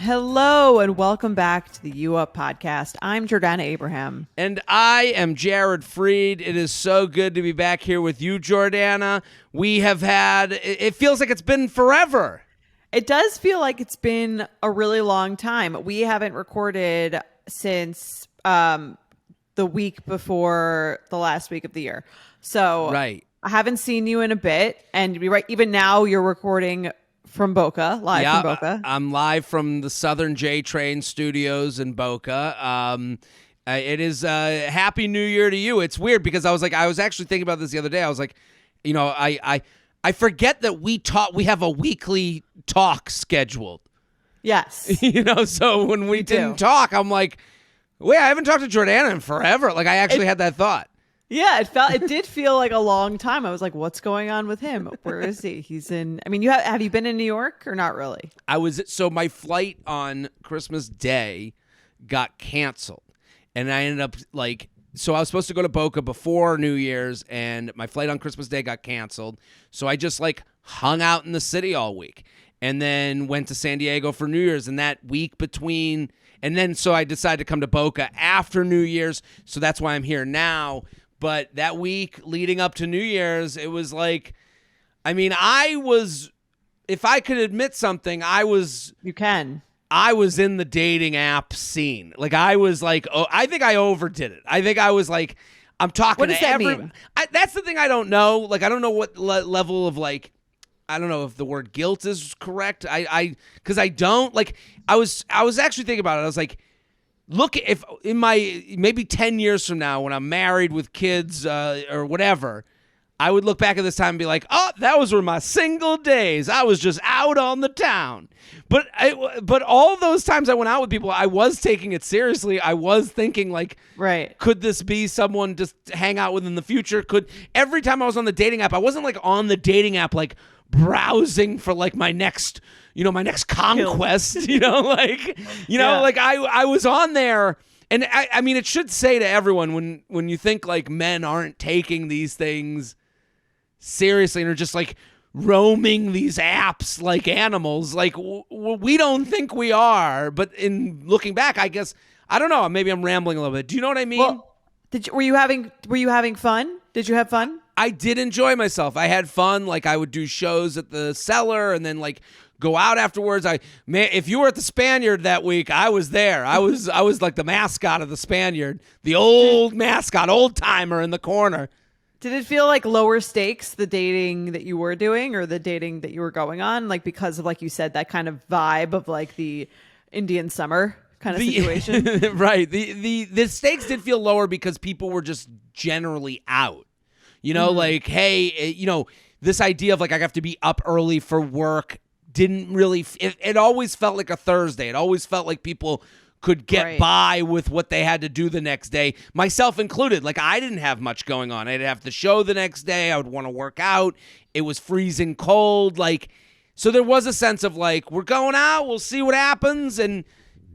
Hello and welcome back to the U Up podcast. I'm Jordana Abraham. And I am Jared Freed. It is so good to be back here with you, Jordana. We have had, it feels like it's been forever. It does feel like it's been a really long time. We haven't recorded since the week before the last week of the year. So right. I haven't seen you in a bit. And even now you're recording from Boca, live from Boca. I'm live from the Southern J Train Studios in Boca. It is Happy New Year to you. It's weird because I was actually thinking about this the other day. I was like, you know, I forget that we have a weekly talk scheduled. Yes. You know, so when we didn't talk, I'm like, wait, I haven't talked to Jordana in forever. Like I actually had that thought. Yeah, it did feel like a long time. I was like, what's going on with him? Where is he? He's in, I mean, have you been in New York or not really? So my flight on Christmas Day got canceled and I ended up so I was supposed to go to Boca before New Year's and my flight on Christmas Day got canceled. So I just hung out in the city all week and then went to San Diego for New Year's, and that week between, and then so I decided to come to Boca after New Year's. So that's why I'm here now. But that week leading up to New Year's, it was like, I mean, if I could admit something, You can. I was in the dating app scene. I was like, oh, I think I overdid it. I think I was like, I'm talking what does to that mean? That's the thing I don't know. I don't know what level of I don't know if the word guilt is correct. Because I don't I was actually thinking about it. I was like, look, if in my maybe 10 years from now when I'm married with kids or whatever, I would look back at this time and be like, oh, that were my single days. I was just out on the town. But all those times I went out with people, I was taking it seriously. I was thinking right. Could this be someone just hang out with in the future? Every time I was on the dating app, I wasn't on the dating app browsing for my next conquest, I was on there, and I mean, it should say to everyone when you think men aren't taking these things seriously and are just roaming these apps like animals, we don't think we are, but in looking back, I guess, I don't know, maybe I'm rambling a little bit. Do you know what I mean? Well, were you having fun? Did you have fun? I did enjoy myself. I had fun. I would do shows at the Cellar and then go out afterwards. If you were at the Spaniard that week, I was there. I was like the mascot of the Spaniard, the old mascot, old timer in the corner. Did it feel like lower stakes, the dating that you were doing or the dating that you were going on? Because of, you said, that kind of vibe of the Indian summer kind of situation? Right. The stakes did feel lower because people were just generally out. Hey, this idea of I have to be up early for work didn't really, it always felt like a Thursday. It always felt like people could get by with what they had to do the next day, myself included. I didn't have much going on. I'd have the show the next day. I would want to work out. It was freezing cold. So there was a sense of we're going out, we'll see what happens. And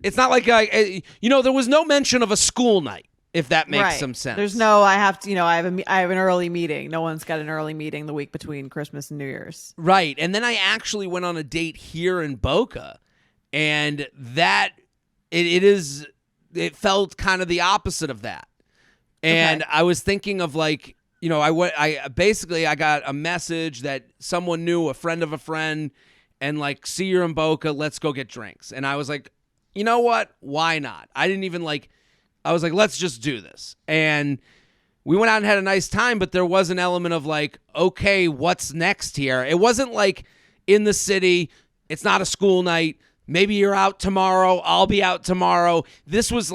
it's not there was no mention of a school night. If that makes some sense. There's no, I have an early meeting. No one's got an early meeting the week between Christmas and New Year's. Right. And then I actually went on a date here in Boca, and it felt kind of the opposite of that. And I was thinking of I got a message that someone knew, a friend of a friend, and see you in Boca, let's go get drinks. And I was like, you know what? Why not? I didn't even I was like, let's just do this. And we went out and had a nice time, but there was an element of okay, what's next here? It wasn't in the city. It's not a school night. Maybe you're out tomorrow. I'll be out tomorrow. This was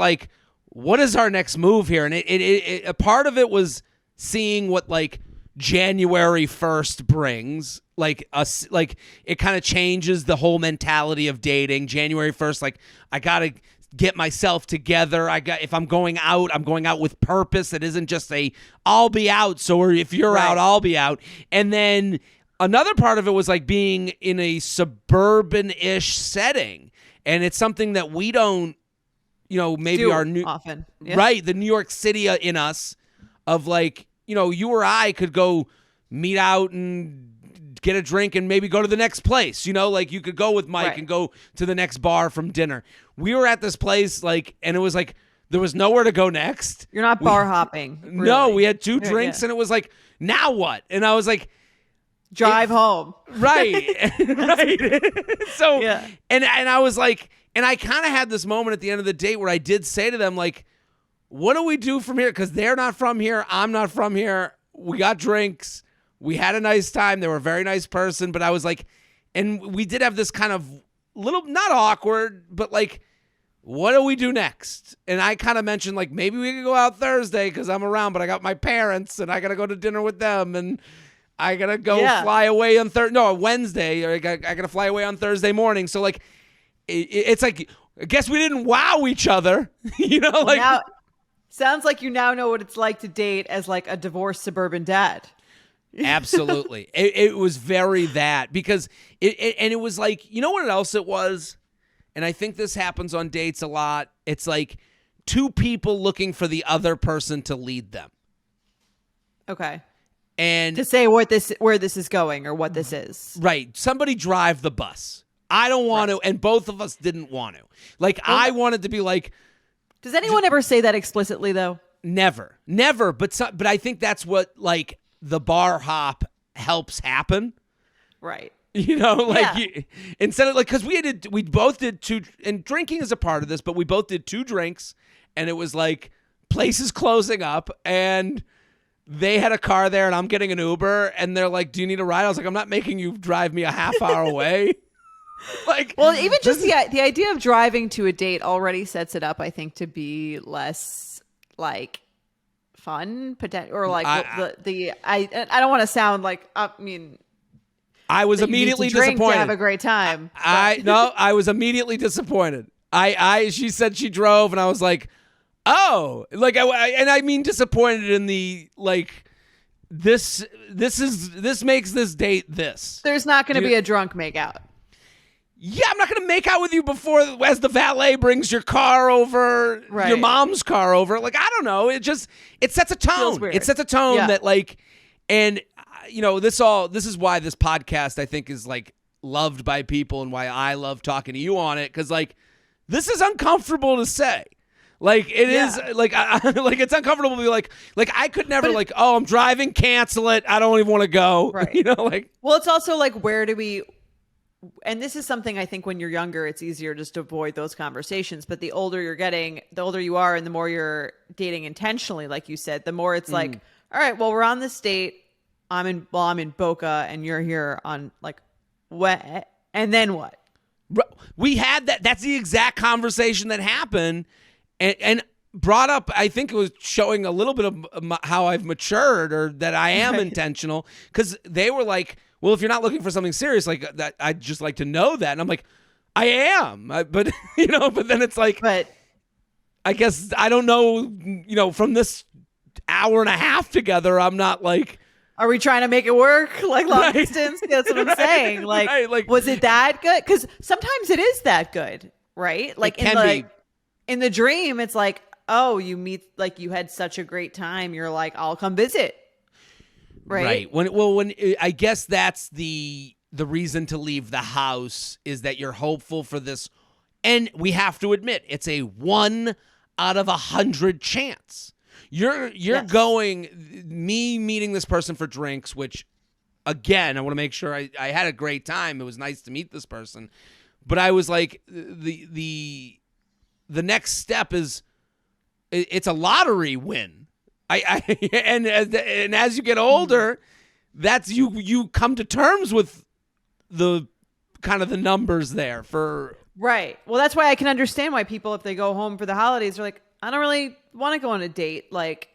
what is our next move here? And a part of it was seeing what January 1st brings. It kind of changes the whole mentality of dating. January 1st, I got to get myself together. If I'm going out, I'm going out with purpose. It isn't just I'll be out. So if you're out, I'll be out. And then another part of it was being in a suburban-ish setting. And it's something that we don't, maybe our new often. Yeah. Right. The New York City in us of you or I could go meet out and get a drink and maybe go to the next place. You know, like you could go with Mike Right. and go to the next bar from dinner. We were at this place like, and it was like there was nowhere to go next. You're not bar hopping. Really. No, we had 2 Yeah, drinks yeah. and it was like, now what? And I was like, Drive home. right, right. So, Yeah. and I was like, and I kind of had this moment at the end of the date where I did say to them like, what do we do from here? Because they're not from here. I'm not from here. We got drinks. We had a nice time. They were a very nice person. But I was like, and we did have this kind of little, not awkward, but like, what do we do next? And I kind of mentioned like, maybe we could go out Thursday because I'm around, but I got my parents and I got to go to dinner with them. And I got to go fly away on Wednesday. Or I got to fly away on Thursday morning. So like, it's like, I guess we didn't wow each other. You know, like. Now, sounds like you now know what it's like to date as like a divorced suburban dad. Absolutely. It was very that because it was like, you know what else it was? And I think this happens on dates a lot. It's like 2 people looking for the other person to lead them. Okay. And To say where this is going or what this is. right, somebody drive the bus. I don't want to, and both of us didn't want to. Like I wanted to be like, Does anyone ever say that explicitly though? never. But I think that's what like the bar hop helps happen. Right. You know, like Yeah. instead of like, because we both did 2, and drinking is a part of this, but we both did 2 drinks, and it was like places closing up, and they had a car there, and I'm getting an Uber, and they're like, "Do you need a ride?" I was like, "I'm not making you drive me a half hour away." Like, Well, even just the idea of driving to a date already sets it up, I think, to be less like fun, or like I don't want to sound like I mean. I was that you need immediately to drink disappointed. to have a great time. I was immediately disappointed. She said she drove, and I was like, oh, like I mean disappointed in the like this makes this date this. There's not going to be a drunk makeout. Yeah, I'm not going to make out with you before as the valet brings your car over, Right. your mom's car over. Like, I don't know. It sets a tone. Feels weird. It sets a tone Yeah. that like, and you know, this is why this podcast I think is like loved by people and why I love talking to you on it. Cause like, this is uncomfortable to say. Like it is like, like it's uncomfortable to be like I could never oh, I'm driving, cancel it. I don't even want to go. Right. You know, like, Well, it's also like, where do we, and this is something I think when you're younger, it's easier just to avoid those conversations. But the older you're getting, the older you are, and the more you're dating intentionally, like you said, the more it's like, all right, well, we're on this date. I'm in Boca, and you're here on like what? And then what? we had that. That's the exact conversation that happened, and brought up. I think it was showing a little bit of how I've matured, or that I am intentional. Because they were like, "Well, if you're not looking for something serious like that, I'd just like to know that." And I'm like, "I am," but you know. But then it's like, But I guess I don't know. You know, from this hour and a half together, I'm not like. are we trying to make it work? Like long Right. distance? That's what I'm saying. Like, Right, like- was it that good? Because sometimes it is that good, right? Like It can be. in the dream, it's like, oh, you meet, like you had such a great time. You're like, I'll come visit. Right. When I guess that's the reason to leave the house is that you're hopeful for this, and we have to admit it's a 1 out of 100 chance. You're Yes. going me meeting this person for drinks, which again I want to make sure I had a great time. It was nice to meet this person, but I was like the next step is it's a lottery win. And as you get older, that's you come to terms with the kind of the numbers there for Right. Well, that's why I can understand why people, if they go home for the holidays, are like, I don't really want to go on a date. Like,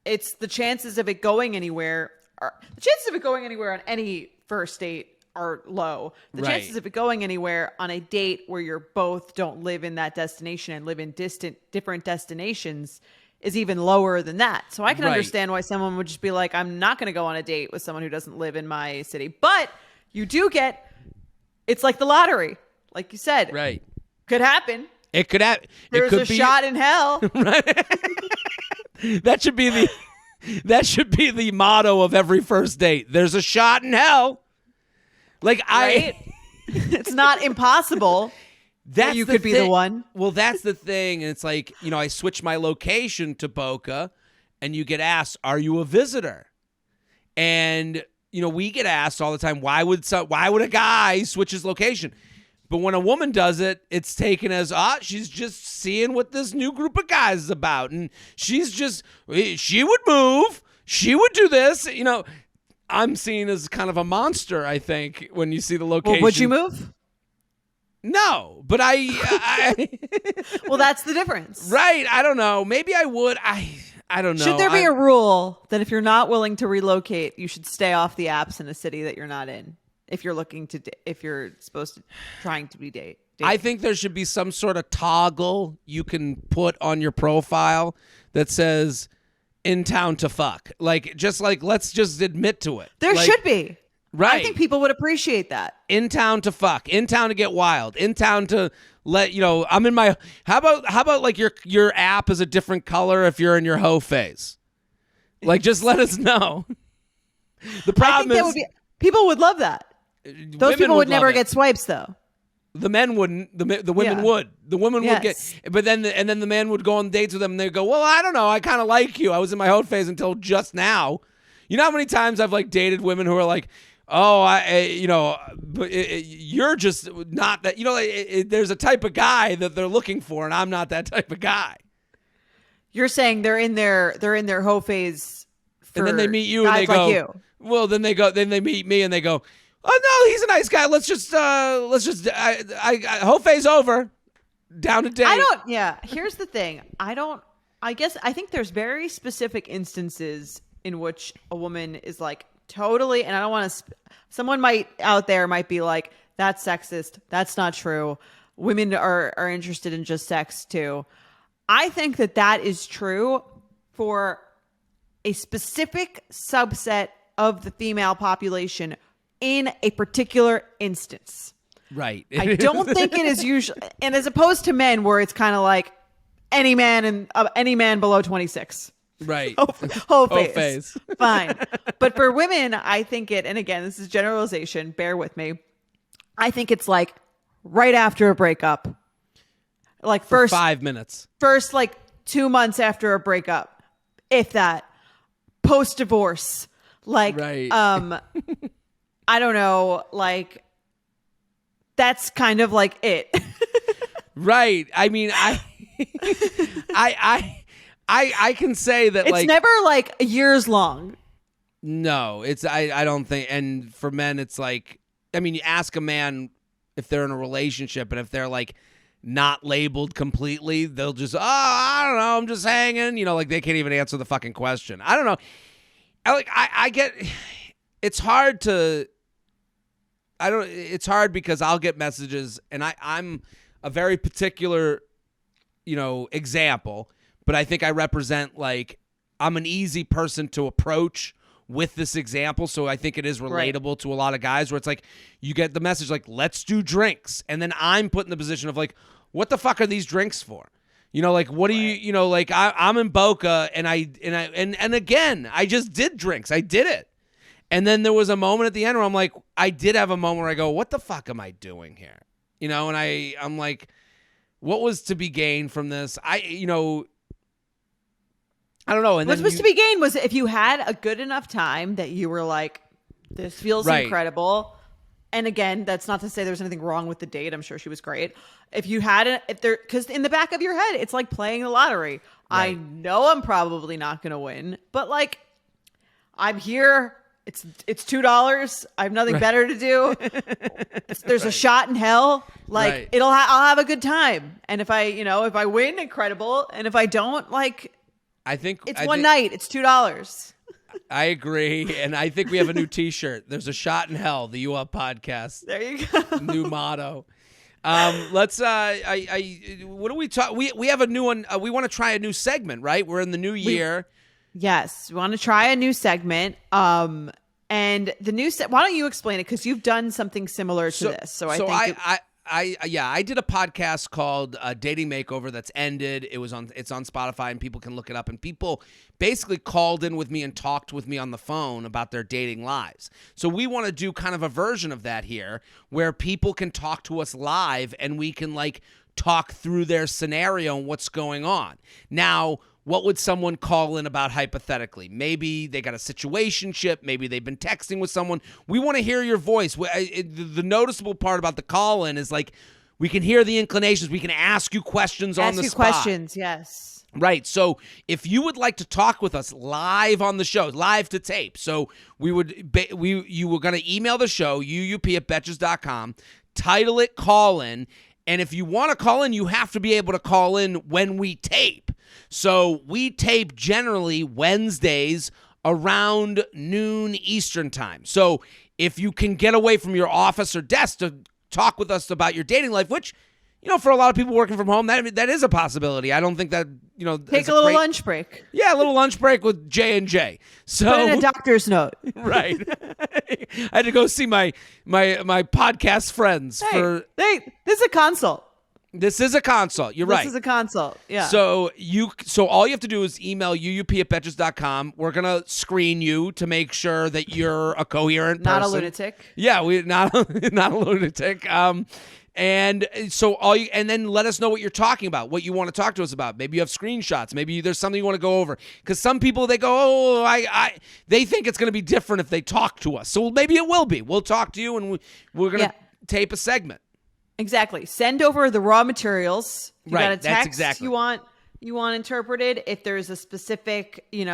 it's the chances of it going anywhere. The chances of it going anywhere on any first date are low. The Right. chances of it going anywhere on a date where you're both don't live in that destination and live in different destinations is even lower than that. So I can Right. understand why someone would just be like, I'm not going to go on a date with someone who doesn't live in my city. But you do get, it's like the lottery. Like you said, right. could happen. It could have. There's it could a be, shot in hell. That should be the motto of every first date. There's a shot in hell. Like right? It's not impossible. That's you the could be the thing. one. Well, that's the thing. And it's like, I switch my location to Boca and you get asked, are you a visitor? And, we get asked all the time, why would a guy switch his location? But when a woman does it, it's taken as, she's just seeing what this new group of guys is about. And she would move. She would do this. I'm seen as kind of a monster, I think, when you see the location. Well, would you move? No, but I well, that's the difference. Right. I don't know. Maybe I would. I don't know. Should there be a rule that if you're not willing to relocate, you should stay off the apps in a city that you're not in? If you're trying to be dating. I think there should be some sort of toggle you can put on your profile that says in town to fuck. Let's just admit to it. There should be. Right. I think people would appreciate that. In town to fuck. In town to get wild. In town to let, I'm in my, how about like your app is a different color if you're in your hoe phase? Like, just let us know. The problem is people would love that. Those people would never get swipes, though. The men wouldn't. The women would. The women would get. But then the man would go on dates with them, and they'd go, "Well, I don't know. I kind of like you. I was in my hoe phase until just now." You know how many times I've dated women who are like, "Oh, but you're just not that." There's a type of guy that they're looking for, and I'm not that type of guy. You're saying they're in their hoe phase, and then they meet you, and they go, like you. Well, then they meet me, and they go, "Oh no, he's a nice guy. Let's just whole phase over, down to date." Here's the thing. I think there's very specific instances in which a woman is like totally, and I don't want to. Someone out there might be like, "That's sexist. That's not true. Women are interested in just sex too." I think that is true for a specific subset of the female population in a particular instance. Right. I don't think it is usually, and as opposed to men where it's kind of like any man below 26. Right. Whole phase. Fine. But for women, I think and again, this is generalization, bear with me. I think it's like right after a breakup. Like for 5 minutes. First 2 months after a breakup. If that. Post-divorce. Right. I don't know, that's kind of it. Right. I mean, I can say that it's never years long. No, I don't think. And for men, it's you ask a man if they're in a relationship, and if they're not labeled completely, they'll just, I don't know, I'm just hanging, they can't even answer the fucking question. I don't know. I get, it's hard because I'll get messages, and I'm a very particular, example, but I think I represent, I'm an easy person to approach with this example, so I think it is relatable to a lot of guys, where it's you get the message let's do drinks, and then I'm put in the position of what the fuck are these drinks for? What do you, I'm in Boca, and again, I just did drinks. I did it. And then there was a moment at the end where I did have a moment where I go, what the fuck am I doing here? And I'm like, what was to be gained from this? I don't know. And what's supposed to be gained was if you had a good enough time that you were like, this feels incredible. And again, that's not to say there's anything wrong with the date. I'm sure she was great. If you had because in the back of your head, it's like playing the lottery. Right. I know I'm probably not going to win, but I'm here. It's $2. I have nothing better to do. There's a shot in hell. I'll have a good time. And if I win, incredible. And if I don't, I think it's one night. It's $2. I agree, and I think we have a new T-shirt. There's a shot in hell. The U Up podcast. There you go. New motto. Let's. What do we talk? We have a new one. We want to try a new segment, right? We're in the new year. Yes, we want to try a new segment. And the new why don't you explain it, because you've done something similar to this. So I I did a podcast called Dating Makeover that's ended. It's on Spotify and people can look it up. And people basically called in with me and talked with me on the phone about their dating lives. So we want to do kind of a version of that here where people can talk to us live and we can like talk through their scenario and what's going on. Now, what would someone call in about hypothetically? Maybe they got a situationship. Maybe they've been texting with someone. We want to hear your voice. The noticeable part about the call in is like we can hear the inclinations. We can ask you questions on the spot. Questions, yes. Right. So if you would like to talk with us live on the show, live to tape. So you were going to email the show, uup@betches.com, title it Call In. And if you want to call in, you have to be able to call in when we tape. So we tape generally Wednesdays around noon Eastern time. So if you can get away from your office or desk to talk with us about your dating life, which, for a lot of people working from home, that is a possibility. I don't think that, take a little lunch break. Yeah, a little lunch break with J&J. So put in a doctor's note. Right. I had to go see my podcast friends this is a consult. This is a consult. You're right. This is a consult. Yeah. So all you have to do is email uup@betches.com. We're gonna screen you to make sure that you're a coherent person. Not a lunatic. Yeah, not a lunatic. And so and then let us know what you're talking about, what you want to talk to us about. Maybe you have screenshots. Maybe there's something you want to go over. Because some people, they go, they think it's going to be different if they talk to us. So maybe it will be. We'll talk to you and we're going to tape a segment. Exactly. Send over the raw materials. You got a text that's exactly. you want interpreted. If there's a specific, we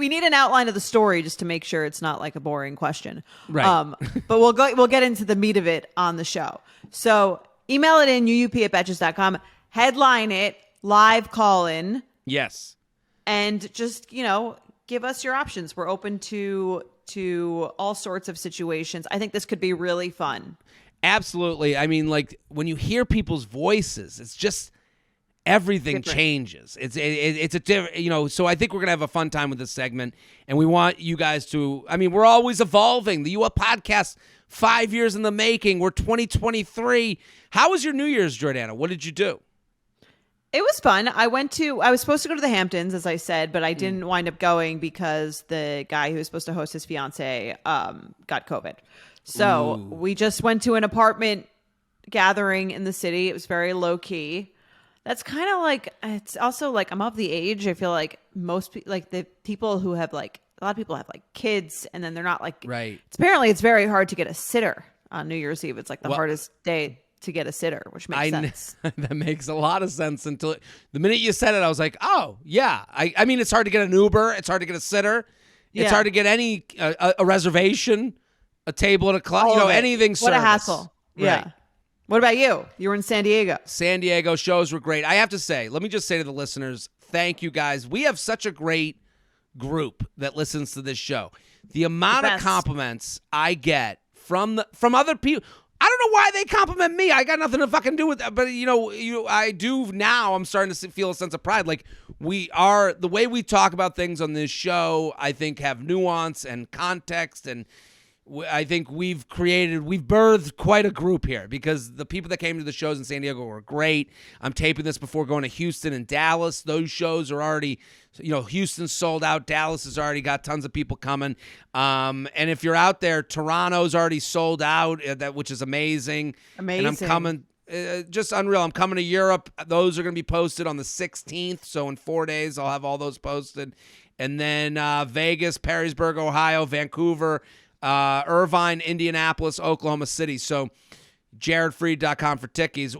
need an outline of the story just to make sure it's not like a boring question. Right. But we'll get into the meat of it on the show. So email it in uup@betches.com, headline it, live call in. Yes. And just, give us your options. We're open to all sorts of situations. I think this could be really fun. Absolutely. I mean, like when you hear people's voices, it's just everything changes. It's a different, so I think we're going to have a fun time with this segment, and we want you guys to, we're always evolving. The UP podcast, 5 years in the making. We're 2023. How was your New Year's, Jordana? What did you do? It was fun. I was supposed to go to the Hamptons, as I said, but I didn't wind up going because the guy who was supposed to host his fiance got COVID. So we just went to an apartment gathering in the city. It was very low key. That's kind of like, it's also like I'm of the age. I feel like the people who have a lot of people have kids, and then they're not right. It's very hard to get a sitter on New Year's Eve. It's the hardest day to get a sitter, which makes sense. That makes a lot of sense until the minute you said it, I was like, oh yeah. I mean, it's hard to get an Uber. It's hard to get a sitter. It's hard to get any, a reservation, a table at a club, anything. What service. A hassle. Right. Yeah. What about you? You were in San Diego. San Diego shows were great. I have to say, let me just say to the listeners, thank you guys. We have such a great group that listens to this show. The amount of compliments I get from other people, I don't know why they compliment me. I got nothing to fucking do with that. But I do now. I'm starting to feel a sense of pride. Like the way we talk about things on this show, I think have nuance and context, and I think we've birthed quite a group here because the people that came to the shows in San Diego were great. I'm taping this before going to Houston and Dallas. Those shows are already, Houston's sold out. Dallas has already got tons of people coming. And if you're out there, Toronto's already sold out, which is amazing. Amazing. And I'm coming, just unreal. I'm coming to Europe. Those are going to be posted on the 16th. So in 4 days, I'll have all those posted. And then Vegas, Perrysburg, Ohio, Vancouver, Irvine, Indianapolis, Oklahoma City. So jaredfreed.com for tickies.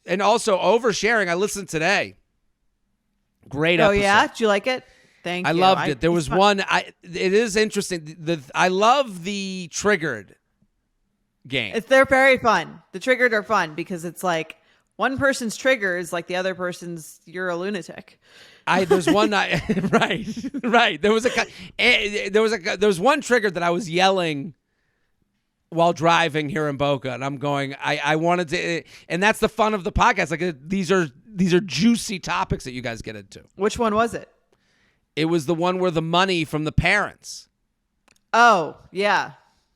And also Oversharing. I listened today. Great episode. Oh, yeah? Did you like it? Thank you. I loved it. There was one. It is interesting. I love the Triggered game. They're very fun. The Triggered are fun because it's like one person's trigger is like the other person's you're a lunatic. There's one night, right. There was one trigger that I was yelling while driving here in Boca, and I'm going, I wanted to, and that's the fun of the podcast. Like these are juicy topics that you guys get into. Which one was it? It was the one where the money from the parents. Oh yeah.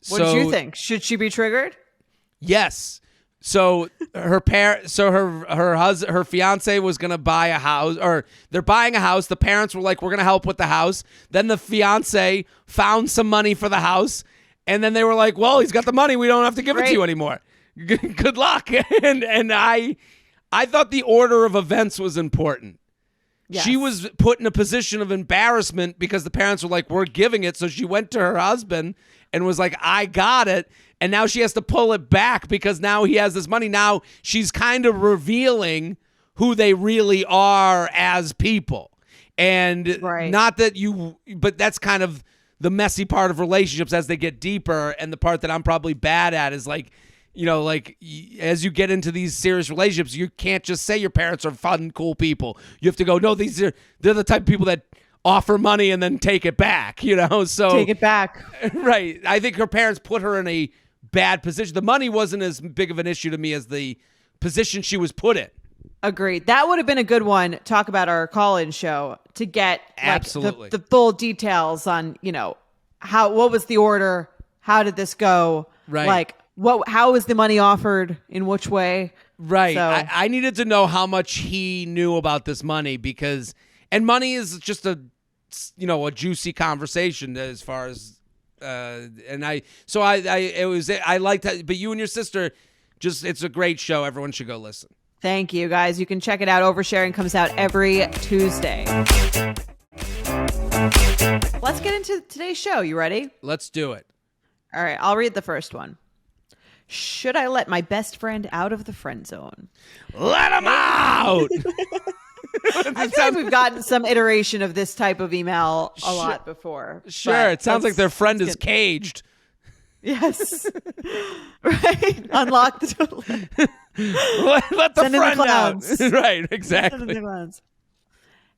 What did you think? Should she be triggered? Yes. So her fiance was gonna buy a house, or they're buying a house. The parents were like, "We're gonna help with the house." Then the fiance found some money for the house, and then they were like, "Well, he's got the money. We don't have to give it to you anymore. Good luck." And I thought the order of events was important. Yes. She was put in a position of embarrassment because the parents were like, "We're giving it." So she went to her husband and was like, "I got it." And now she has to pull it back because now he has this money. Now she's kind of revealing who they really are as people. And not that but that's kind of the messy part of relationships as they get deeper. And the part that I'm probably bad at is like, as you get into these serious relationships, you can't just say your parents are fun, cool people. You have to go, no, they're the type of people that offer money and then take it back, so take it back. Right. I think her parents put her in a bad position. The money wasn't as big of an issue to me as the position she was put in. Agreed. That would have been a good one. Talk about our call-in show to get absolutely the full details on, what was the order? How did this go? Right. How was the money offered? In which way? Right. So, I needed to know how much he knew about this money and money is just a juicy conversation as far as, I liked that, but you and your sister, it's a great show. Everyone should go listen. Thank you, guys. You can check it out. Oversharing comes out every Tuesday. Let's get into today's show. You ready? Let's do it. All right. I'll read the first one. Should I let my best friend out of the friend zone? Let him out! I feel like we've gotten some iteration of this type of email a lot before. Sure. It sounds like their friend is caged. Yes. Right. Unlock the door. Let the friend out. Right. Exactly.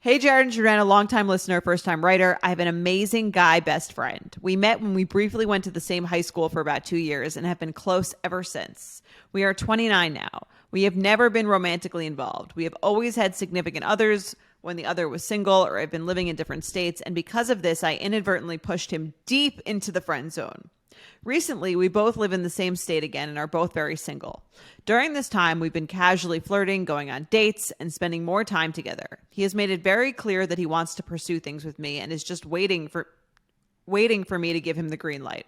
Hey, Jared and Jordana, longtime listener, first-time writer. I have an amazing guy best friend. We met when we briefly went to the same high school for about 2 years and have been close ever since. We are 29 now. We have never been romantically involved. We have always had significant others when the other was single or have been living in different states, and because of this, I inadvertently pushed him deep into the friend zone. Recently, we both live in the same state again and are both very single. During this time, we've been casually flirting, going on dates, and spending more time together. He has made it very clear that he wants to pursue things with me and is just waiting for me to give him the green light.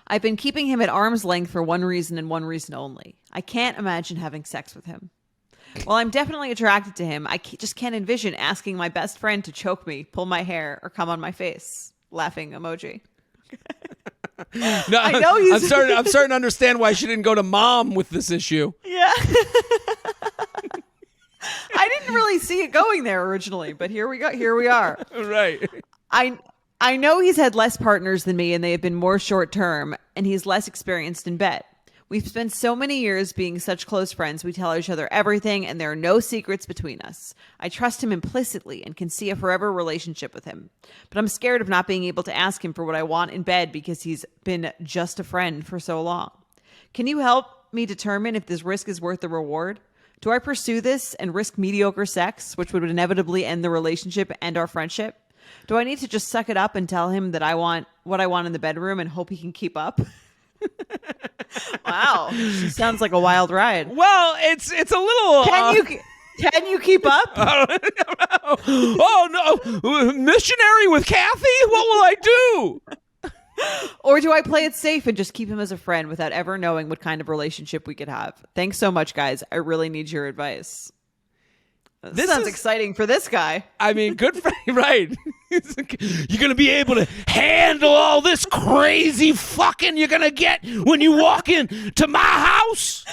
I've been keeping him at arm's length for one reason and one reason only. I can't imagine having sex with him. While I'm definitely attracted to him, I just can't envision asking my best friend to choke me, pull my hair, or come on my face. Laughing emoji. No, I know I'm starting to understand why she didn't go to mom with this issue. Yeah. I didn't really see it going there originally, but here we are. Right. I know he's had less partners than me and they have been more short term and he's less experienced in bed. We've spent so many years being such close friends. We tell each other everything and there are no secrets between us. I trust him implicitly and can see a forever relationship with him. But I'm scared of not being able to ask him for what I want in bed because he's been just a friend for so long. Can you help me determine if this risk is worth the reward? Do I pursue this and risk mediocre sex, which would inevitably end the relationship and our friendship? Do I need to just suck it up and tell him that I want what I want in the bedroom and hope he can keep up? Wow, she sounds like a wild ride. Well, it's a little. Can you keep up? Oh no, missionary with Kathy? What will I do? Or do I play it safe and just keep him as a friend without ever knowing what kind of relationship we could have? Thanks so much, guys. I really need your advice. This sounds exciting for this guy. I mean, good for you, right? You're going to be able to handle all this crazy fucking you're going to get when you walk in to my house?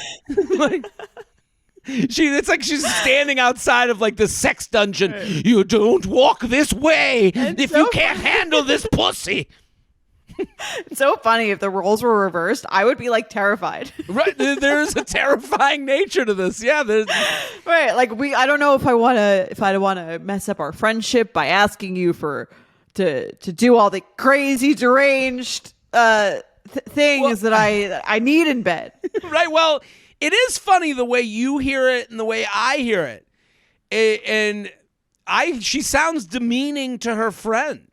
It's like she's standing outside of like the sex dungeon. You don't walk this way if you can't handle this pussy. It's so funny. If the roles were reversed, I would be like terrified. Right. There's a terrifying nature to this. Yeah. Right. Like I don't know if I want to mess up our friendship by asking you to do all the crazy deranged things that I need in bed. Right. Well, it is funny the way you hear it and the way I hear it. She sounds demeaning to her friend.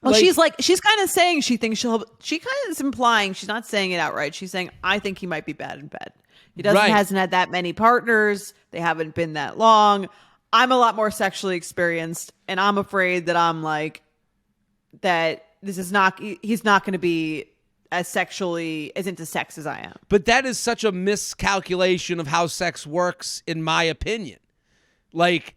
Well, she's kind of saying she thinks she kind of is implying, she's not saying it outright. She's saying, I think he might be bad in bed. He hasn't had that many partners. They haven't been that long. I'm a lot more sexually experienced, and I'm afraid that he's not going to be as into sex as I am. But that is such a miscalculation of how sex works, in my opinion. Like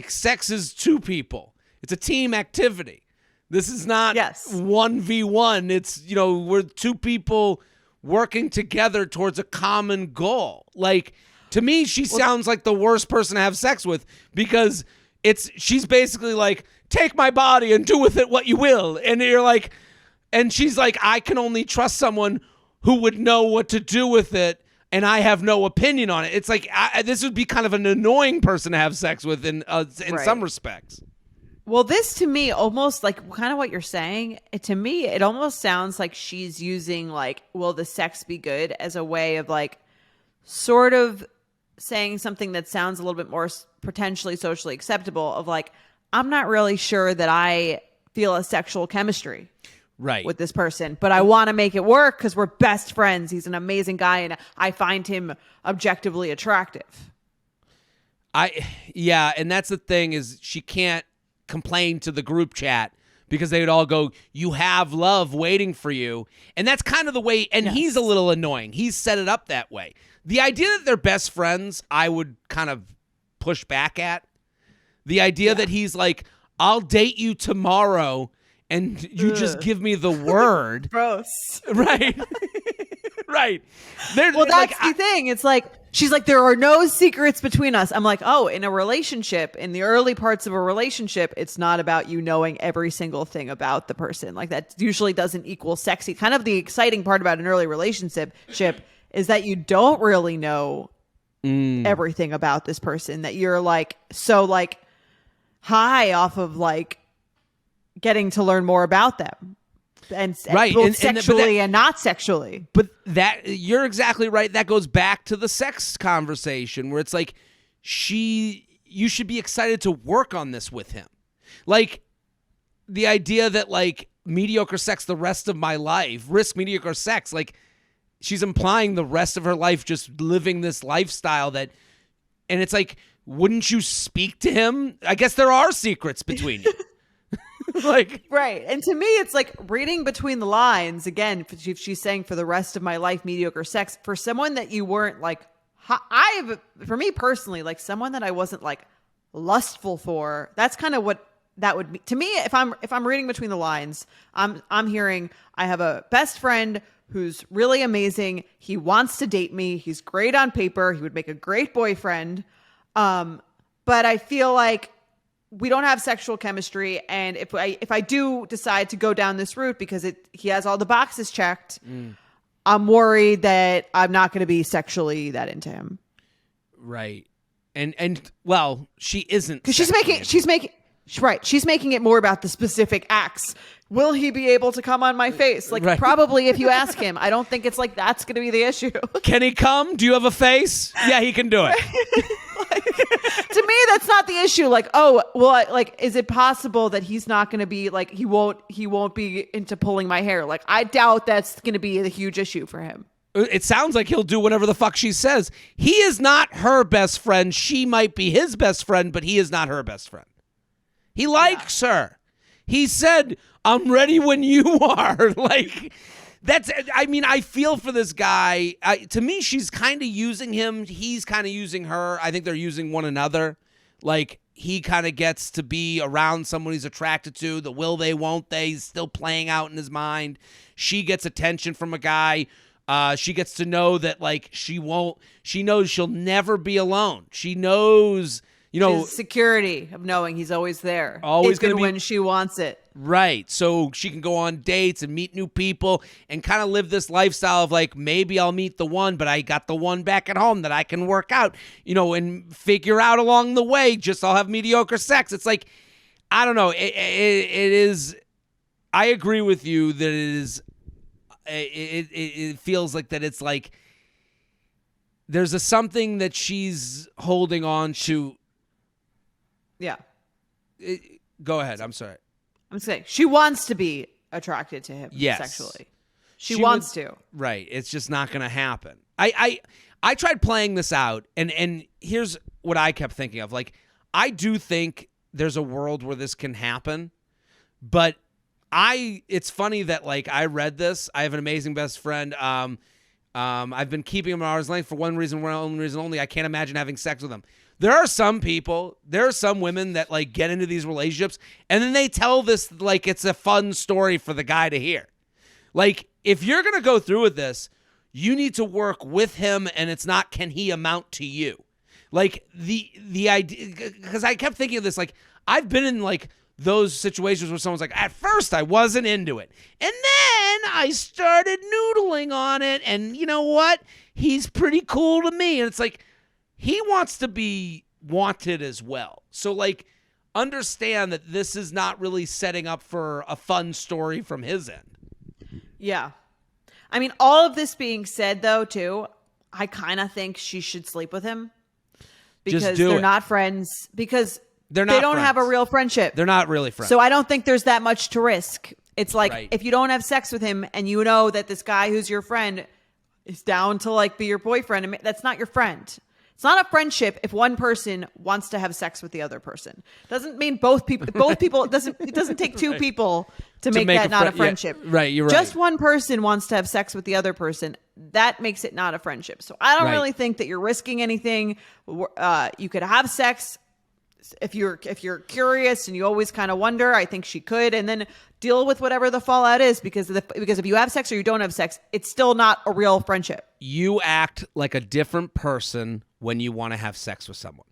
sex is two people. It's a team activity. This is not 1v1. It's, we're two people working together towards a common goal. Like, to me, she sounds like the worst person to have sex with, because she's basically like, take my body and do with it what you will. And you're like, and she's like, I can only trust someone who would know what to do with it, and I have no opinion on it. It's like, this would be kind of an annoying person to have sex with in some respects. Well, this to me, almost like kind of what you're saying, to me, it almost sounds like she's using like, will the sex be good, as a way of like sort of saying something that sounds a little bit more potentially socially acceptable, of like, I'm not really sure that I feel a sexual chemistry with this person, but I want to make it work because we're best friends. He's an amazing guy, and I find him objectively attractive. And that's the thing, is she can't complain to the group chat, because they would all go, you have love waiting for you. And that's kind of the way, and he's a little annoying. He's set it up that way. The idea that they're best friends, I would kind of push back at. The idea that he's like, I'll date you tomorrow, and you just give me the word. Gross. Right. Right. Well, that's the thing. It's like, she's like, there are no secrets between us. I'm like, oh, in a relationship, in the early parts of a relationship, it's not about you knowing every single thing about the person. Like, that usually doesn't equal sexy. Kind of the exciting part about an early relationship is that you don't really know everything about this person, that you're like, so like high off of like getting to learn more about them. And both sexually and not sexually. But that, you're exactly right. That goes back to the sex conversation, where it's like, you should be excited to work on this with him. Like, the idea that like mediocre sex the rest of my life, risk mediocre sex, like she's implying the rest of her life just living this lifestyle and it's like, wouldn't you speak to him? I guess there are secrets between you. Like, right. And to me, it's like reading between the lines. Again, if she's saying for the rest of my life, mediocre sex, for someone that you weren't like, for me personally, like someone that I wasn't like lustful for, that's kind of what that would be to me. If I'm reading between the lines, I'm hearing, I have a best friend who's really amazing. He wants to date me. He's great on paper. He would make a great boyfriend. But I feel like we don't have sexual chemistry, and if I do decide to go down this route because he has all the boxes checked, I'm worried that I'm not going to be sexually that into him. Right. And well, she isn't, because she's making it more about the specific acts. Will he be able to come on my face? Like, probably, if you ask him. I don't think it's like that's going to be the issue. Can he come? Do you have a face? Yeah, he can do it. To me, that's not the issue. Like, oh, well, like, is it possible that he's not going to be like, he won't be into pulling my hair? Like, I doubt that's going to be a huge issue for him. It sounds like he'll do whatever the fuck she says. He is not her best friend. She might be his best friend, but he is not her best friend. He likes her. He said, I'm ready when you are. Like, I feel for this guy. To me, she's kind of using him. He's kind of using her. I think they're using one another. Like, he kind of gets to be around someone he's attracted to. The will they, won't they, he's still playing out in his mind. She gets attention from a guy. She gets to know that, like, she knows she'll never be alone. She knows, his security of knowing he's always there. Always going to when she wants it. Right. So she can go on dates and meet new people and kind of live this lifestyle of like, maybe I'll meet the one, but I got the one back at home that I can work out, and figure out along the way, just I'll have mediocre sex. It's like, I don't know. It is, I agree with you that it is, it feels like that it's like, there's something that she's holding on to. Yeah. Go ahead. I'm sorry. I'm saying she wants to be attracted to him Yes. sexually. She wants to. Right. It's just not going to happen. I tried playing this out, and here's what I kept thinking of. Like, I do think there's a world where this can happen, but it's funny that, like, I read this. I have an amazing best friend. I've been keeping him at arm's length for one reason only. I can't imagine having sex with him. There are some women that, like, get into these relationships and then they tell this like it's a fun story for the guy to hear. Like, if you're going to go through with this, you need to work with him, and it's not, can he amount to you? Like, the idea, because I kept thinking of this, like, I've been in, like, those situations where someone's like, at first I wasn't into it, and then I started noodling on it, and you know what? He's pretty cool to me. And it's like, he wants to be wanted as well. So, like, understand that this is not really setting up for a fun story from his end. Yeah. I mean, all of this being said, though, too, I kind of think she should sleep with him because they're not friends, because they don't have a real friendship. They're not really friends. So I don't think there's that much to risk. It's like, Right. if you don't have sex with him and you know that this guy who's your friend is down to, like, be your boyfriend, I mean, that's not your friend. It's not a friendship if one person wants to have sex with the other person. Doesn't mean both people. It doesn't take two people to make that not a friendship. Yeah, right, you're right. Just one person wants to have sex with the other person. That makes it not a friendship. So I don't Right. really think that you're risking anything. You could have sex if you're curious and you always kind of wonder. I think she could, and then deal with whatever the fallout is, because if you have sex or you don't have sex, it's still not a real friendship. You act like a different person when you want to have sex with someone.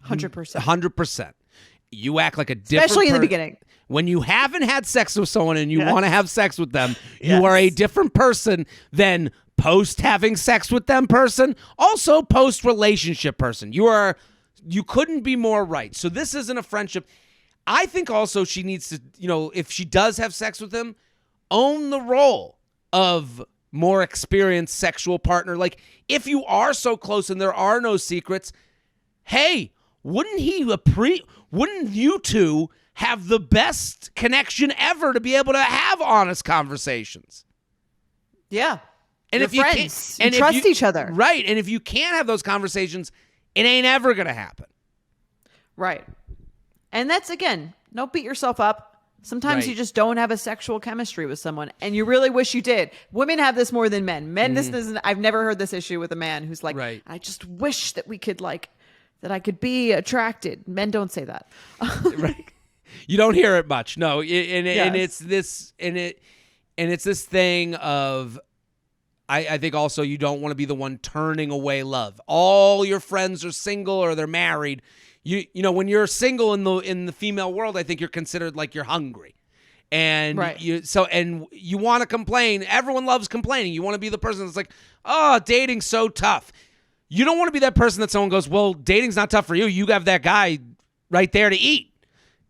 100%. 100%. You act like a different Especially in the beginning. When you haven't had sex with someone and you Yes. want to have sex with them, Yes. you are a different person than post having sex with them person, also post relationship person. You couldn't be more right. So this isn't a friendship. I think also she needs to, if she does have sex with him, own the role of more experienced sexual partner. Like, if you are so close and there are no secrets, hey, wouldn't you two have the best connection ever to be able to have honest conversations? Yeah. And You're if you friends. can't, You trust each other. Right. And if you can't have those conversations, it ain't ever going to happen. Right. And that's, again, don't beat yourself up. Sometimes Right. you just don't have a sexual chemistry with someone, and you really wish you did. Women have this more than men. Men, this isn't. I've never heard this issue with a man who's like, Right. I just wish that we could, like, that I could be attracted. Men don't say that. Right. You don't hear it much. No. And Yes. it's this thing of, I think also you don't want to be the one turning away love. All your friends are single or they're married. You know, when you're single in the female world, I think you're considered like you're hungry. And Right. you want to complain. Everyone loves complaining. You want to be the person that's like, oh, dating's so tough. You don't want to be that person that someone goes, well, dating's not tough for you. You have that guy right there to eat.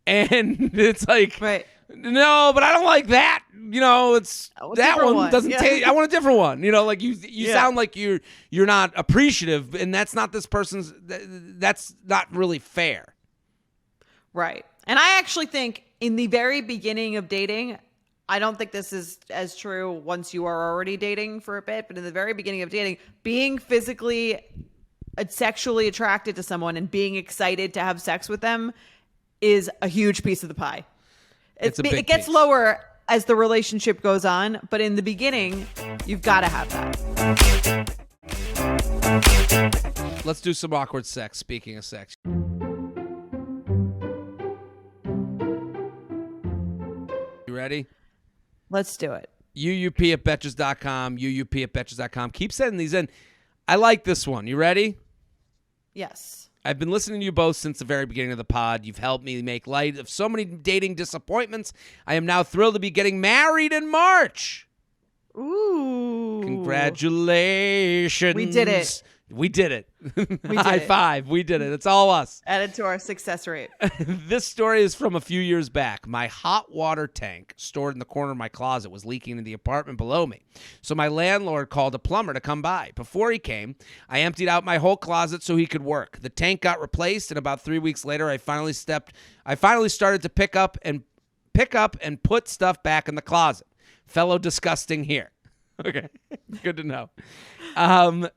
And it's like, Right. no, but I don't like that. It's A that different one one. doesn't Yeah. taste. I want a different one. Like you Yeah. sound like you're not appreciative, and that's not this person's. That's not really fair. Right. And I actually think in the very beginning of dating, I don't think this is as true once you are already dating for a bit, but in the very beginning of dating, being physically sexually attracted to someone and being excited to have sex with them is a huge piece of the pie. It's a big it gets piece. lower as the relationship goes on, but in the beginning, you've got to have that. Let's do some awkward sex. Speaking of sex, you ready? Let's do it. UUP at Betches.com. UUP at Betches.com. Keep sending these in. I like this one. You ready? Yes. I've been listening to you both since the very beginning of the pod. You've helped me make light of so many dating disappointments. I am now thrilled to be getting married in March. Ooh. Congratulations. We did it. We did it. did High it. five. We did it. It's all us. Added to our success rate. This story is from a few years back. My hot water tank stored in the corner of my closet was leaking in the apartment below me. So my landlord called a plumber to come by. Before he came, I emptied out my whole closet so he could work. The tank got replaced, and about 3 weeks later, I finally started to pick up and pick up and put stuff back in the closet. Fellow disgusting here. Okay, good to know.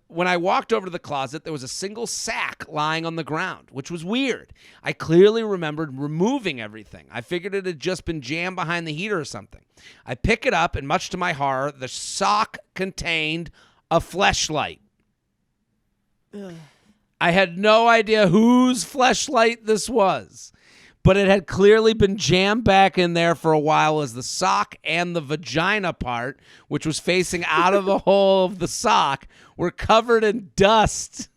When I walked over to the closet, there was a single sack lying on the ground, which was weird. I clearly remembered removing everything. I figured it had just been jammed behind the heater or something. I pick it up, and much to my horror, the sock contained a fleshlight. I had no idea whose fleshlight this was, but it had clearly been jammed back in there for a while, as the sock and the vagina part, which was facing out of the hole of the sock, were covered in dust.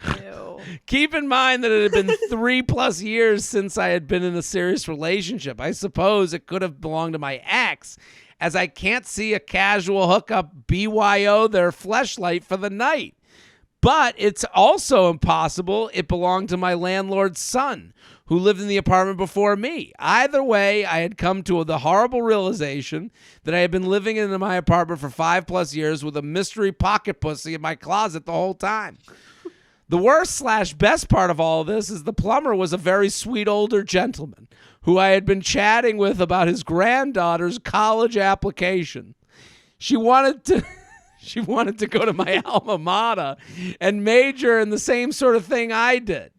Ew. Keep in mind that it had been 3+ years since I had been in a serious relationship. I suppose it could have belonged to my ex, as I can't see a casual hookup BYO their fleshlight for the night. But it's also impossible it belonged to my landlord's son, who lived in the apartment before me. Either way, I had come to the horrible realization that I had been living in my apartment for 5+ years with a mystery pocket pussy in my closet the whole time. The worst/best part of all of this is the plumber was a very sweet older gentleman who I had been chatting with about his granddaughter's college application. She wanted to go to my alma mater and major in the same sort of thing I did.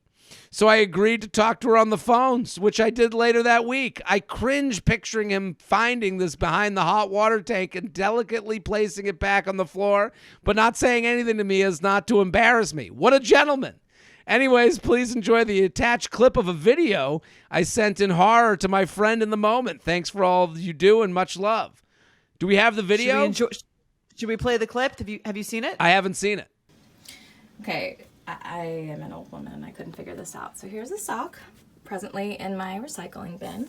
So I agreed to talk to her on the phones, which I did later that week. I cringe picturing him finding this behind the hot water tank and delicately placing it back on the floor, but not saying anything to me as not to embarrass me. What a gentleman. Anyways, please enjoy the attached clip of a video I sent in horror to my friend in the moment. Thanks for all you do and much love. Do we have the video? Should we play the clip? Have you seen it? I haven't seen it. Okay, I am an old woman and I couldn't figure this out. So here's a sock presently in my recycling bin.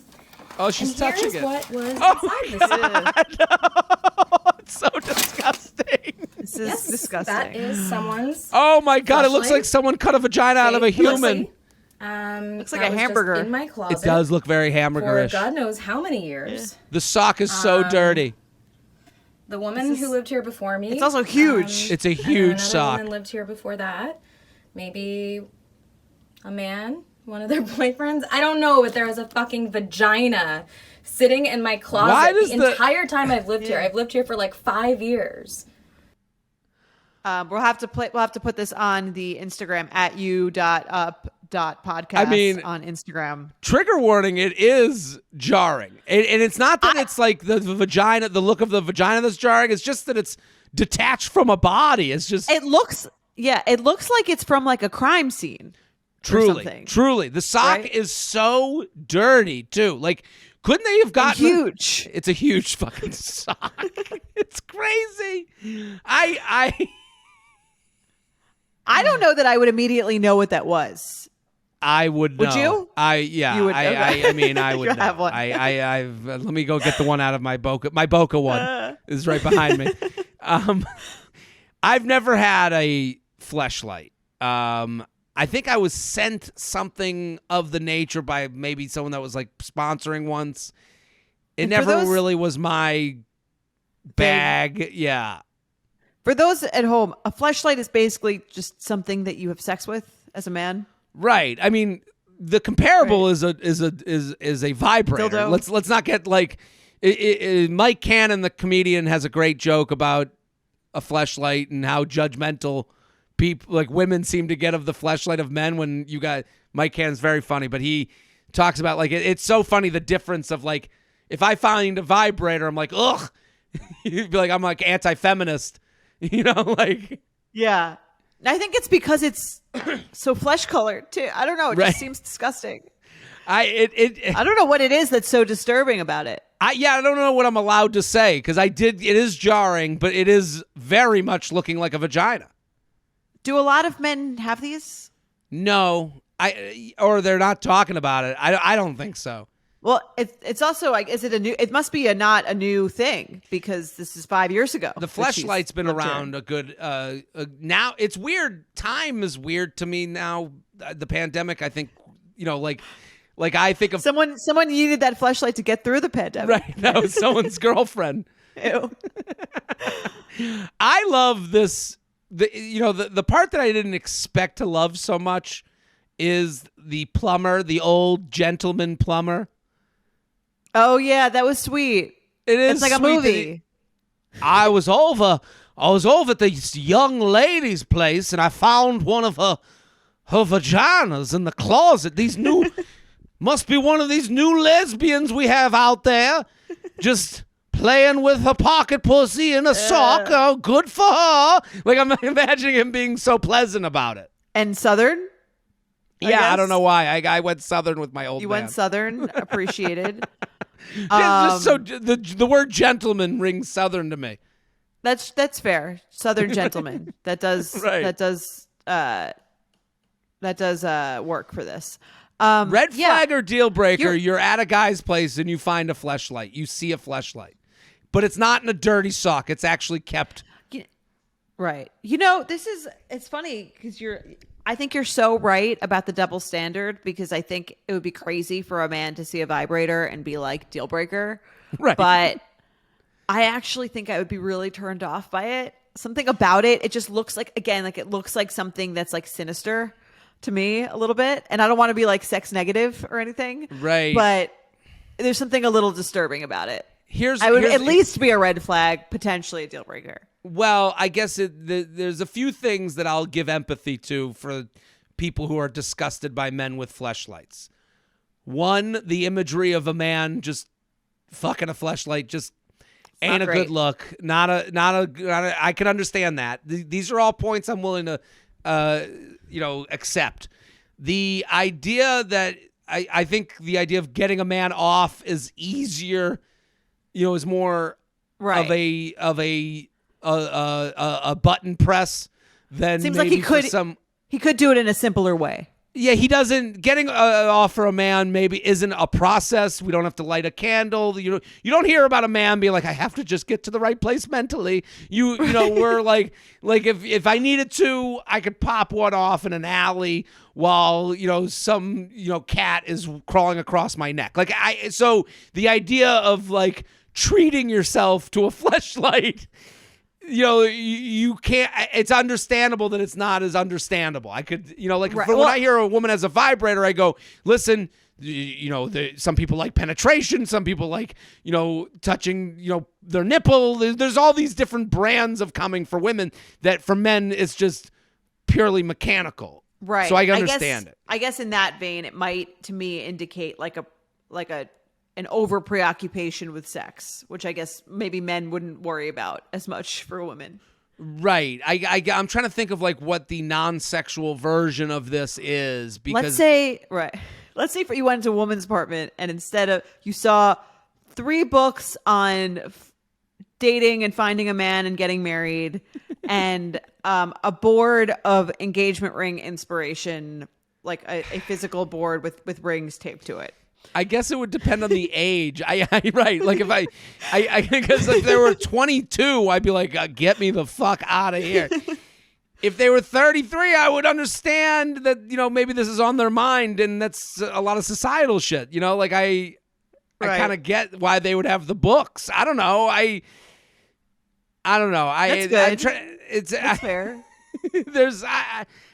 Oh, she's and touching here's it. What was inside this No, it's so disgusting. This is disgusting. That is someone's. Oh my God, it looks fleshlight. like someone cut a vagina out of a human. Looks like that a was hamburger. Just in my closet It does look very for hamburgerish. God knows how many years. The sock is so dirty. The woman who lived here before me. It's also huge. It's a and huge another sock. woman lived here before that. Maybe a man, one of their boyfriends. I don't know, but there was a fucking vagina sitting in my closet Why does the entire time I've lived here. I've lived here for like 5 years. We'll have to put this on the Instagram at u.up.podcast. I mean, on Instagram. Trigger warning, it is jarring. And it's not that it's like the vagina, the look of the vagina that's jarring. It's just that it's detached from a body. It's just... It looks like it's from like a crime scene. Truly. The sock Right? is so dirty, too. Like, couldn't they have gotten... Huge. It's a huge fucking sock. It's crazy. I don't know that I would immediately know what that was. I would know. Would you? You would. Okay. I mean, I would You know. have one. I've let me go get the one out of my Boca. My Boca one is right behind me. I've never had a fleshlight. I think I was sent something of the nature by maybe someone that was like sponsoring once. It And for never those- really was my bag. Yeah. For those at home, a fleshlight is basically just something that you have sex with as a man. Right. I mean, the comparable is a vibrator. Dildo. Let's not get like Mike Cannon, the comedian, has a great joke about a fleshlight and how judgmental people, like women, seem to get of the fleshlight of men. When you got Mike Cannon's very funny, but he talks about like it's so funny the difference of like if I find a vibrator, I'm like ugh. You'd be like I'm like anti-feminist, you know, like Yeah. I think it's because it's so flesh colored too. I don't know. It Right. just seems disgusting. I don't know what it is that's so disturbing about it. I don't know what I'm allowed to say because it is jarring, but it is very much looking like a vagina. Do a lot of men have these? No, or they're not talking about it. I don't think so. Well, it's also like, is it a new? It must be not a new thing because this is 5 years ago. The that she's fleshlight's been lived here. around a good. Now it's weird. Time is weird to me now. The pandemic, I think, like I think of Someone needed that fleshlight to get through the pandemic. right. That was someone's girlfriend. Ew. I love this. The part that I didn't expect to love so much is the plumber, the old gentleman plumber. Oh yeah, that was sweet. It is It's like a sweet that movie. I was over at this young lady's place, and I found one of her vaginas in the closet. These new must be one of these new lesbians we have out there, just playing with her pocket pussy in a sock. Oh, good for her. Like, I'm imagining him being so pleasant about it. And Southern? Yeah, I guess? don't know why. I went Southern with my old You man. went Southern, appreciated. Just so the word gentleman rings Southern to me. That's fair. Southern gentleman. That does Right. that does work for this. Red yeah. flag or deal breaker, you're at a guy's place and you find a fleshlight. You see a fleshlight. But it's not in a dirty sock. It's actually kept. Right. It's funny because I think you're so right about the double standard, because I think it would be crazy for a man to see a vibrator and be like, deal breaker. Right. But I actually think I would be really turned off by it. Something about it, it just looks like, again, like it looks like something that's like sinister to me a little bit. And I don't want to be like sex negative or anything. Right. But there's something a little disturbing about it. Here's I would at least be a red flag, potentially a deal breaker. Well, I guess there's a few things that I'll give empathy to for people who are disgusted by men with fleshlights. One, the imagery of a man just fucking a fleshlight just ain't a good look. Not a. I can understand that. These are all points I'm willing to, accept. The idea that I think the idea of getting a man off is easier, is more Right. of a button press than Seems like maybe he could for some. he could do it in a simpler way. Yeah, he doesn't. Getting off for a man maybe isn't a process. We don't have to light a candle. You don't hear about a man being like, I have to just get to the right place mentally. We're like if I needed to, I could pop one off in an alley while some cat is crawling across my neck. So the idea of like treating yourself to a fleshlight. You can't. It's understandable that it's not as understandable. I could, Right. when I hear a woman has a vibrator, I go, listen. Some people like penetration. Some people like, touching, their nipple. There's all these different brands of coming for women that for men it's just purely mechanical. Right. So I understand it. I guess in that vein, it might to me indicate an over preoccupation with sex, which I guess maybe men wouldn't worry about as much for women. Right. I'm trying to think of like what the non-sexual version of this is, because Let's say you went to a woman's apartment and instead of you saw 3 books on dating and finding a man and getting married and a board of engagement ring inspiration, like a physical board with rings taped to it. I guess it would depend on the age. Right. Like if I because if they were 22, I'd be like, get me the fuck out of here. If they were 33, I would understand that, maybe this is on their mind and that's a lot of societal shit. I kind of get why they would have the books. I don't know. I don't know. That's good. That's fair.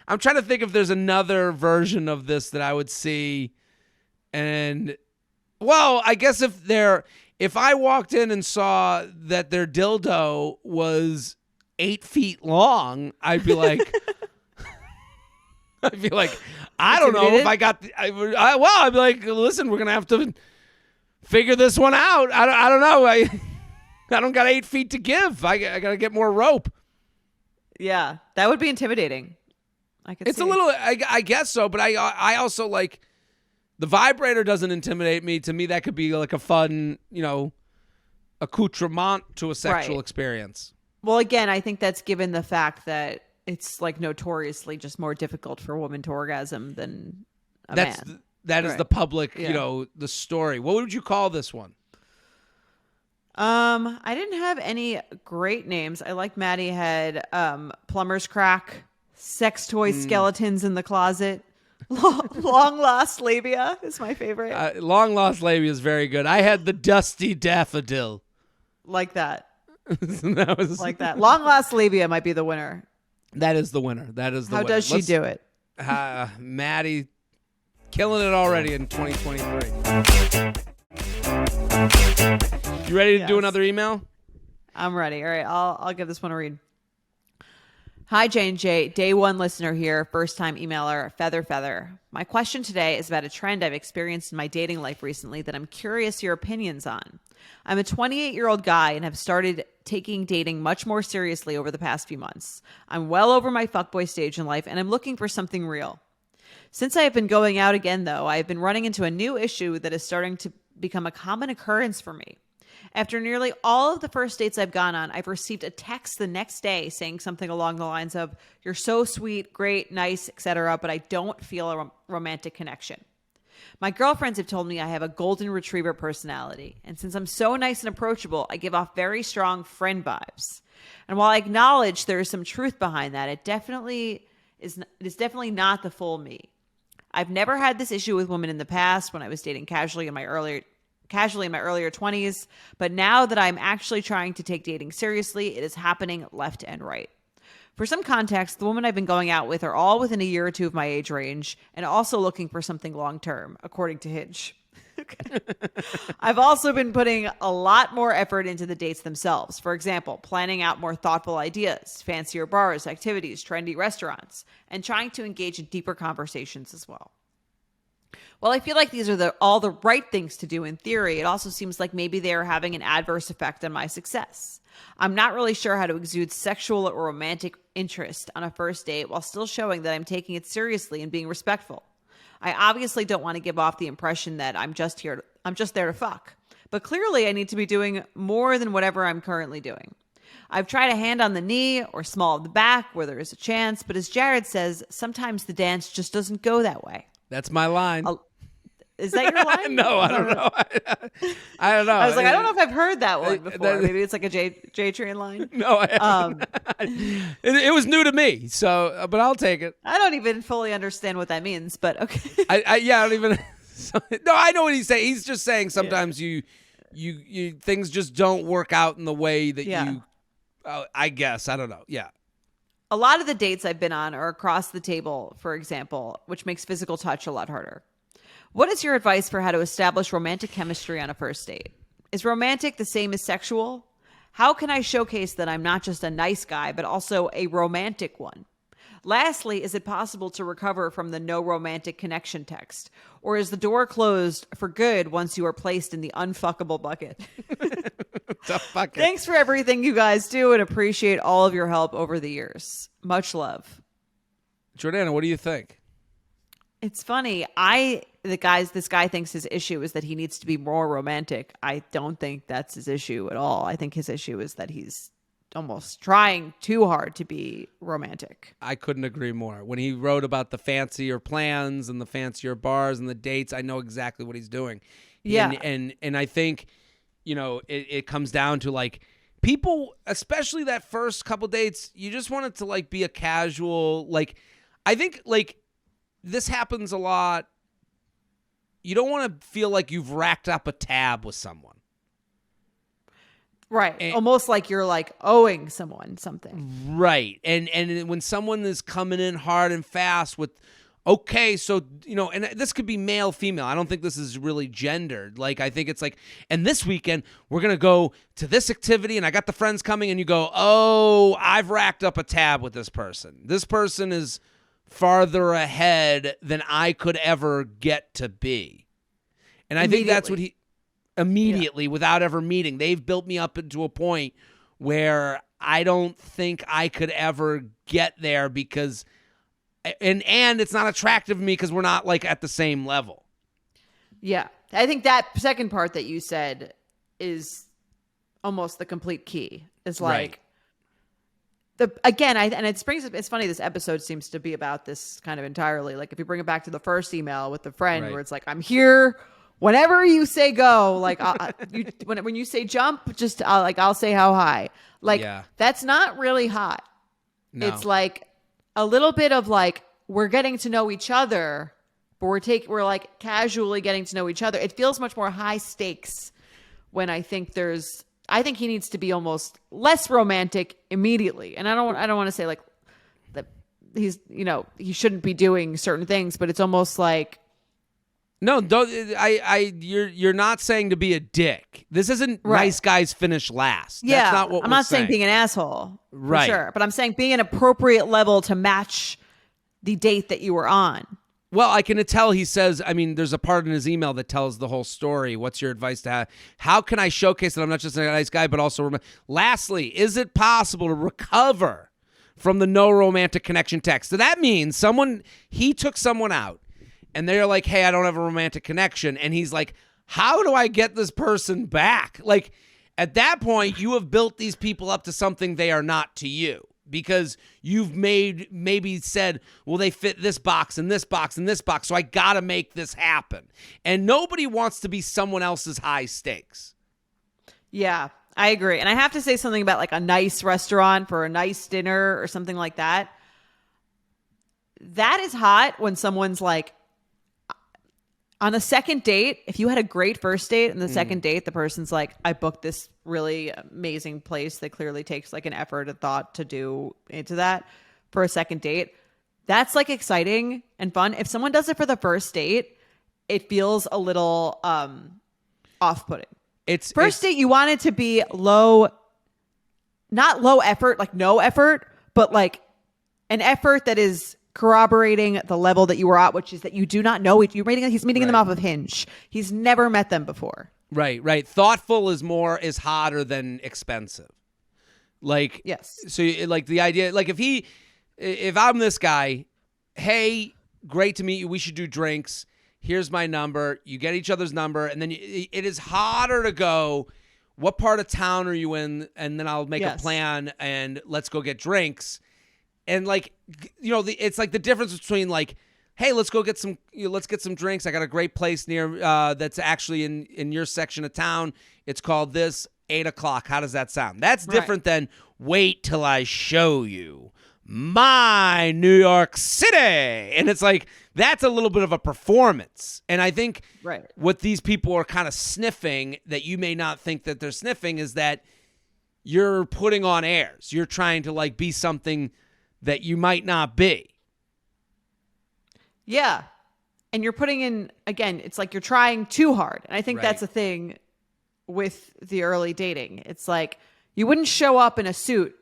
I'm trying to think if there's another version of this that I would see. And, well, I guess if I walked in and saw that their dildo was 8 feet long, I'd be like, I don't know if I got, I'd be like, listen, we're going to have to figure this one out. I don't know. I don't got 8 feet to give. I got to get more rope. Yeah, that would be intimidating. It's a little, I guess so, but I also like, the vibrator doesn't intimidate me. To me, that could be like a fun, accoutrement to a sexual experience. Well, again, I think that's given the fact that it's like notoriously just more difficult for a woman to orgasm than a man. That is the public, the story. What would you call this one? I didn't have any great names. I like Maddie had plumber's crack, sex toy skeletons in the closet. Long lost labia is my favorite. Long lost labia is very good. I had the dusty daffodil. Like that. That was Like that. Long lost labia might be the winner. That is the winner. That is the How winner. does she do it? Maddie killing it already in 2023. You ready to do Yes. another email? I'm ready. All right, I'll give this one a read. Hi, J&J. Day one listener here, first time emailer, Feather. My question today is about a trend I've experienced in my dating life recently that I'm curious your opinions on. I'm a 28-year-old guy and have started taking dating much more seriously over the past few months. I'm well over my fuckboy stage in life and I'm looking for something real. Since I have been going out again, though, I have been running into a new issue that is starting to become a common occurrence for me. After nearly all of the first dates I've gone on, I've received a text the next day saying something along the lines of, "You're so sweet, great, nice, etc., but I don't feel a romantic connection." My girlfriends have told me I have a golden retriever personality, and since I'm so nice and approachable, I give off very strong friend vibes. And while I acknowledge there is some truth behind that, it is definitely not the full me. I've never had this issue with women in the past when I was dating casually in my earlier 20s, but now that I'm actually trying to take dating seriously, it is happening left and right. For some context, the women I've been going out with are all within a year or two of my age range and also looking for something long-term, according to Hinge. Okay. I've also been putting a lot more effort into the dates themselves. For example, planning out more thoughtful ideas, fancier bars, activities, trendy restaurants, and trying to engage in deeper conversations as well. While I feel like these are all the right things to do in theory, it also seems like maybe they are having an adverse effect on my success. I'm not really sure how to exude sexual or romantic interest on a first date while still showing that I'm taking it seriously and being respectful. I obviously don't want to give off the impression that I'm just there to fuck. But clearly I need to be doing more than whatever I'm currently doing. I've tried a hand on the knee or small of the back where there is a chance, but as Jared says, sometimes the dance just doesn't go that way. That's my line. Is that your line? No, I don't know. I don't know. I was like, I don't know if I've heard that one before. Maybe it's like a J Train line. No, I haven't. It was new to me, so but I'll take it. I don't even fully understand what that means, but okay. I don't even. No, I know what he's saying. He's just saying sometimes you things just don't work out in the way that you. I guess I don't know. Yeah. A lot of the dates I've been on are across the table, for example, which makes physical touch a lot harder. What is your advice for how to establish romantic chemistry on a first date? Is romantic the same as sexual? How can I showcase that I'm not just a nice guy, but also a romantic one? Lastly, is it possible to recover from the no romantic connection text? Or is the door closed for good once you are placed in the unfuckable bucket? Thanks for everything you guys do and appreciate all of your help over the years. Much love. Jordana, what do you think? It's funny. This guy thinks his issue is that he needs to be more romantic. I don't think that's his issue at all. I think his issue is that he's almost trying too hard to be romantic. I couldn't agree more. When he wrote about the fancier plans and the fancier bars and the dates, I know exactly what he's doing. Yeah. And I think, it comes down to like people, especially that first couple dates, you just want it to like be a casual, like, I think like this happens a lot. You don't want to feel like you've racked up a tab with someone. Right. Almost like you're like owing someone something. Right. And when someone is coming in hard and fast with, okay, so, and this could be male, female. I don't think this is really gendered. Like, I think it's like, and this weekend we're going to go to this activity and I got the friends coming and you go, oh, I've racked up a tab with this person. This person is farther ahead than I could ever get to be. And I think that's what he immediately, without ever meeting, they've built me up into a point where I don't think I could ever get there because, and it's not attractive to me because we're not like at the same level. Yeah. I think that second part that you said is almost the complete key. Is like, it's funny, this episode seems to be about this kind of entirely. Like if you bring it back to the first email with the friend where it's like, I'm here whenever you say go, like when you say jump, just I'll say how high. Like that's not really hot. No. It's like a little bit of like we're getting to know each other, but we're like casually getting to know each other. It feels much more high stakes when I think he needs to be almost less romantic immediately. And I don't want to say like that he's, he shouldn't be doing certain things, but it's almost like No, don't. You're not saying to be a dick. This isn't Right. nice guys finish last. Yeah, That's not what I'm we're not saying being an asshole, Right. For sure, but I'm saying being an appropriate level to match the date that you were on. Well, I can tell he says, I mean, there's a part in his email that tells the whole story. What's your advice to have? How can I showcase that I'm not just a nice guy, but also, lastly, is it possible to recover from the no romantic connection text? So that means he took someone out and they're like, hey, I don't have a romantic connection. And he's like, how do I get this person back? Like, at that point, you have built these people up to something they are not to you. Because you've maybe said, well, they fit this box and this box and this box, so I got to make this happen. And nobody wants to be someone else's high stakes. Yeah, I agree. And I have to say something about like a nice restaurant for a nice dinner or something like that. That is hot when someone's like, on a second date, if you had a great first date and the second date, the person's like, I booked this really amazing place that clearly takes like an effort and thought to do into that for a second date. That's like exciting and fun. If someone does it for the first date, it feels a little off-putting. First date, you want it to be not low effort, like no effort, but like an effort that is corroborating the level that you were at, which is that you do not know it. He's meeting them off of Hinge. He's never met them before. Right. Thoughtful is hotter than expensive. Like, yes. So like the idea, like if I'm this guy, hey, great to meet you. We should do drinks. Here's my number. You get each other's number. And then it is harder to go, what part of town are you in? And then I'll make a plan and let's go get drinks. And like, it's like the difference between like, hey, let's get some drinks. I got a great place near that's actually in your section of town. It's called this, 8:00. How does that sound? That's different than wait till I show you my New York City. And it's like, that's a little bit of a performance. And I think what these people are kind of sniffing that you may not think that they're sniffing is that you're putting on airs. You're trying to like be something that you might not be. Yeah. And you're putting in, again, it's like you're trying too hard. And I think that's a thing with the early dating. It's like you wouldn't show up in a suit,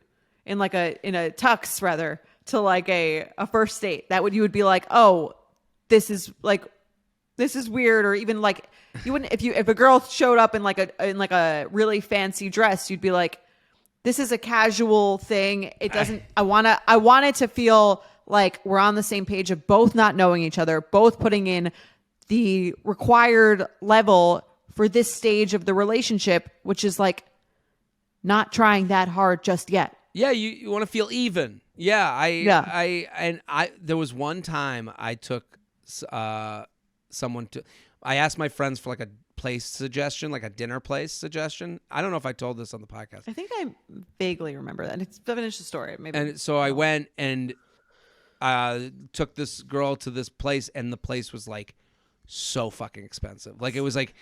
in a tux rather, to like a first date. You would be like, oh, this is weird. Or even like you wouldn't, if a girl showed up in like a really fancy dress, you'd be like, this is a casual thing. It doesn't, I want it to feel like we're on the same page of both not knowing each other, both putting in the required level for this stage of the relationship, which is like not trying that hard just yet. Yeah. You want to feel even. Yeah. There was one time I took someone I asked my friends for like a place suggestion, like a dinner place suggestion. I don't know if I told this on the podcast. I think I vaguely remember that. It's finish the story. Maybe. And so I went and took this girl to this place, and the place was like so fucking expensive. Like it was like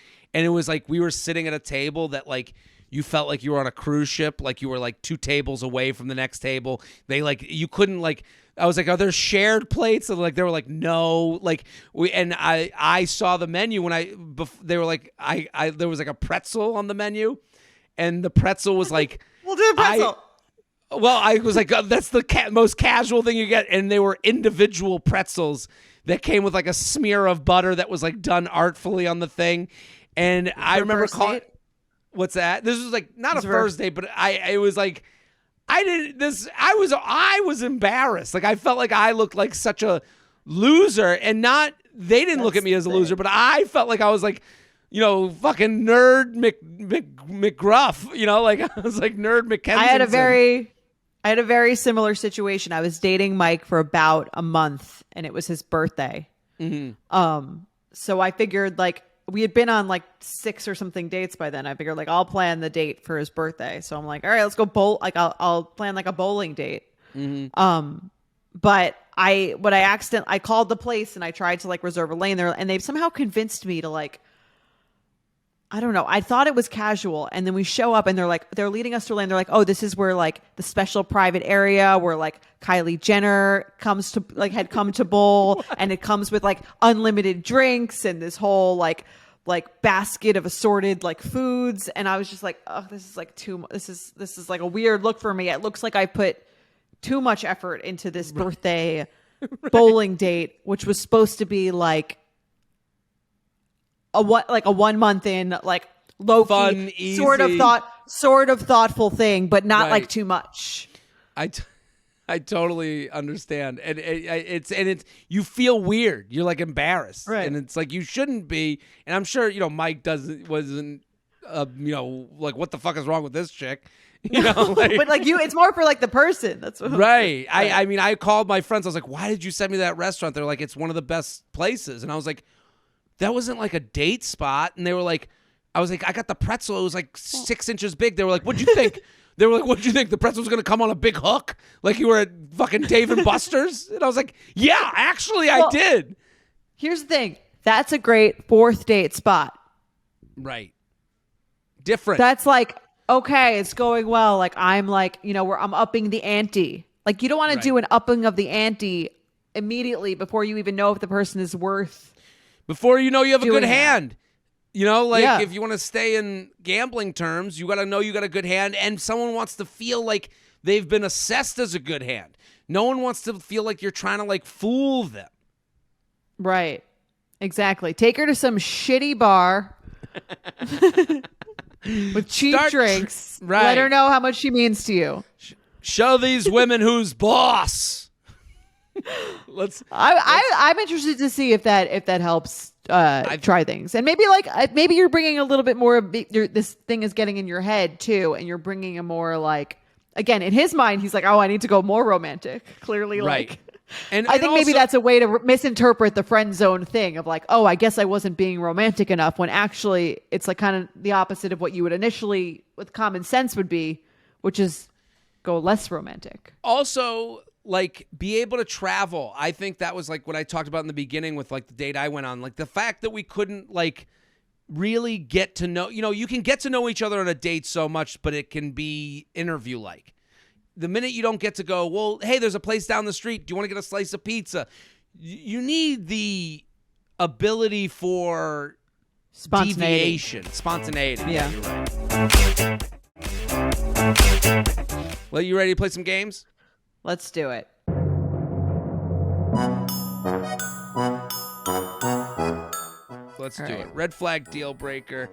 we were sitting at a table that like you felt like you were on a cruise ship, like you were like 2 tables away from the next table. They like you couldn't like. I was like, are there shared plates? And like they were like, no. Like I saw the menu when they were like there was like a pretzel on the menu, and the pretzel was like we'll do a pretzel. I was like, that's the most casual thing you get, and they were individual pretzels that came with like a smear of butter that was like done artfully on the thing, and I remember calling. What's that? This was like not a first date, but it was like. I was embarrassed. Like I felt like I looked like such a loser, and they didn't look at me as a loser, but I felt like I was like, fucking nerd McGruff, like I was like nerd McKenzie. I had a very similar situation. I was dating Mike for about a month, and it was his birthday. Mm-hmm. So I figured like we had been on like 6 or something dates by then. I figured like I'll plan the date for his birthday. So I'm like, all right, let's go bowl. Like I'll plan like a bowling date. Mm-hmm. But I called the place and I tried to like reserve a lane there, and they somehow convinced me to like I don't know. I thought it was casual, and then we show up, and they're leading us to land. They're like, "Oh, this is where like the special private area where like Kylie Jenner had come to bowl, and it comes with like unlimited drinks and this whole like basket of assorted like foods." And I was just like, "Oh, this is like too. This is like a weird look for me. It looks like I put too much effort into this birthday bowling date, which was supposed to be like." A 1 month in, like low Fun, key, easy. sort of thoughtful thing, but not like too much. I totally understand, and it's you feel weird. You're like embarrassed, Right. And it's like you shouldn't be. And I'm sure Mike wasn't like what the fuck is wrong with this chick, like, But like it's more for like the person. That's what right. I mean, I called my friends. I was like, why did you send me to that restaurant? They're like, it's one of the best places, and I was like, that wasn't like a date spot. And they were like, I was like, I got the pretzel. It was like 6 inches big. They were like, what'd you think? They were like, what'd you think? The pretzel was going to come on a big hook? Like you were at fucking Dave and Buster's? And I was like, yeah, actually I did. Here's the thing. That's a great 4th date spot. Right. Different. That's like, okay, it's going well. Like I'm like, where I'm upping the ante. Like you don't want to do an upping of the ante immediately before you even know if the person is worth. Before you know you have a good that. hand. If you want to stay in gambling terms, you got to know you got a good hand, and someone wants to feel like they've been assessed as a good hand. No one wants to feel like you're trying to like fool them. Right. Exactly. Take her to some shitty bar with cheap drinks. Right. Let her know how much she means to you. Show these women who's boss. I'm interested to see if that helps try things, and maybe you're bringing a little bit more of this thing is getting in your head too, and you're bringing a more like, again, in his mind he's like, oh, I need to go more romantic, clearly, right. Like, and I think maybe also, that's a way to misinterpret the friend zone thing of like, oh, I guess I wasn't being romantic enough, when actually it's like kind of the opposite of what you would initially with common sense would be, which is go less romantic. Also, like, be able to travel. I think that was like what I talked about in the beginning with like the date I went on. Like the fact that we couldn't like really get to know, you can get to know each other on a date so much, but it can be interview like. The minute you don't get to go, well, hey, there's a place down the street. Do you want to get a slice of pizza? You need the ability for deviation, spontaneity. Yeah. You're right. Well, you ready to play some games? Let's do it. Let's All do right. it. Red flag deal breaker.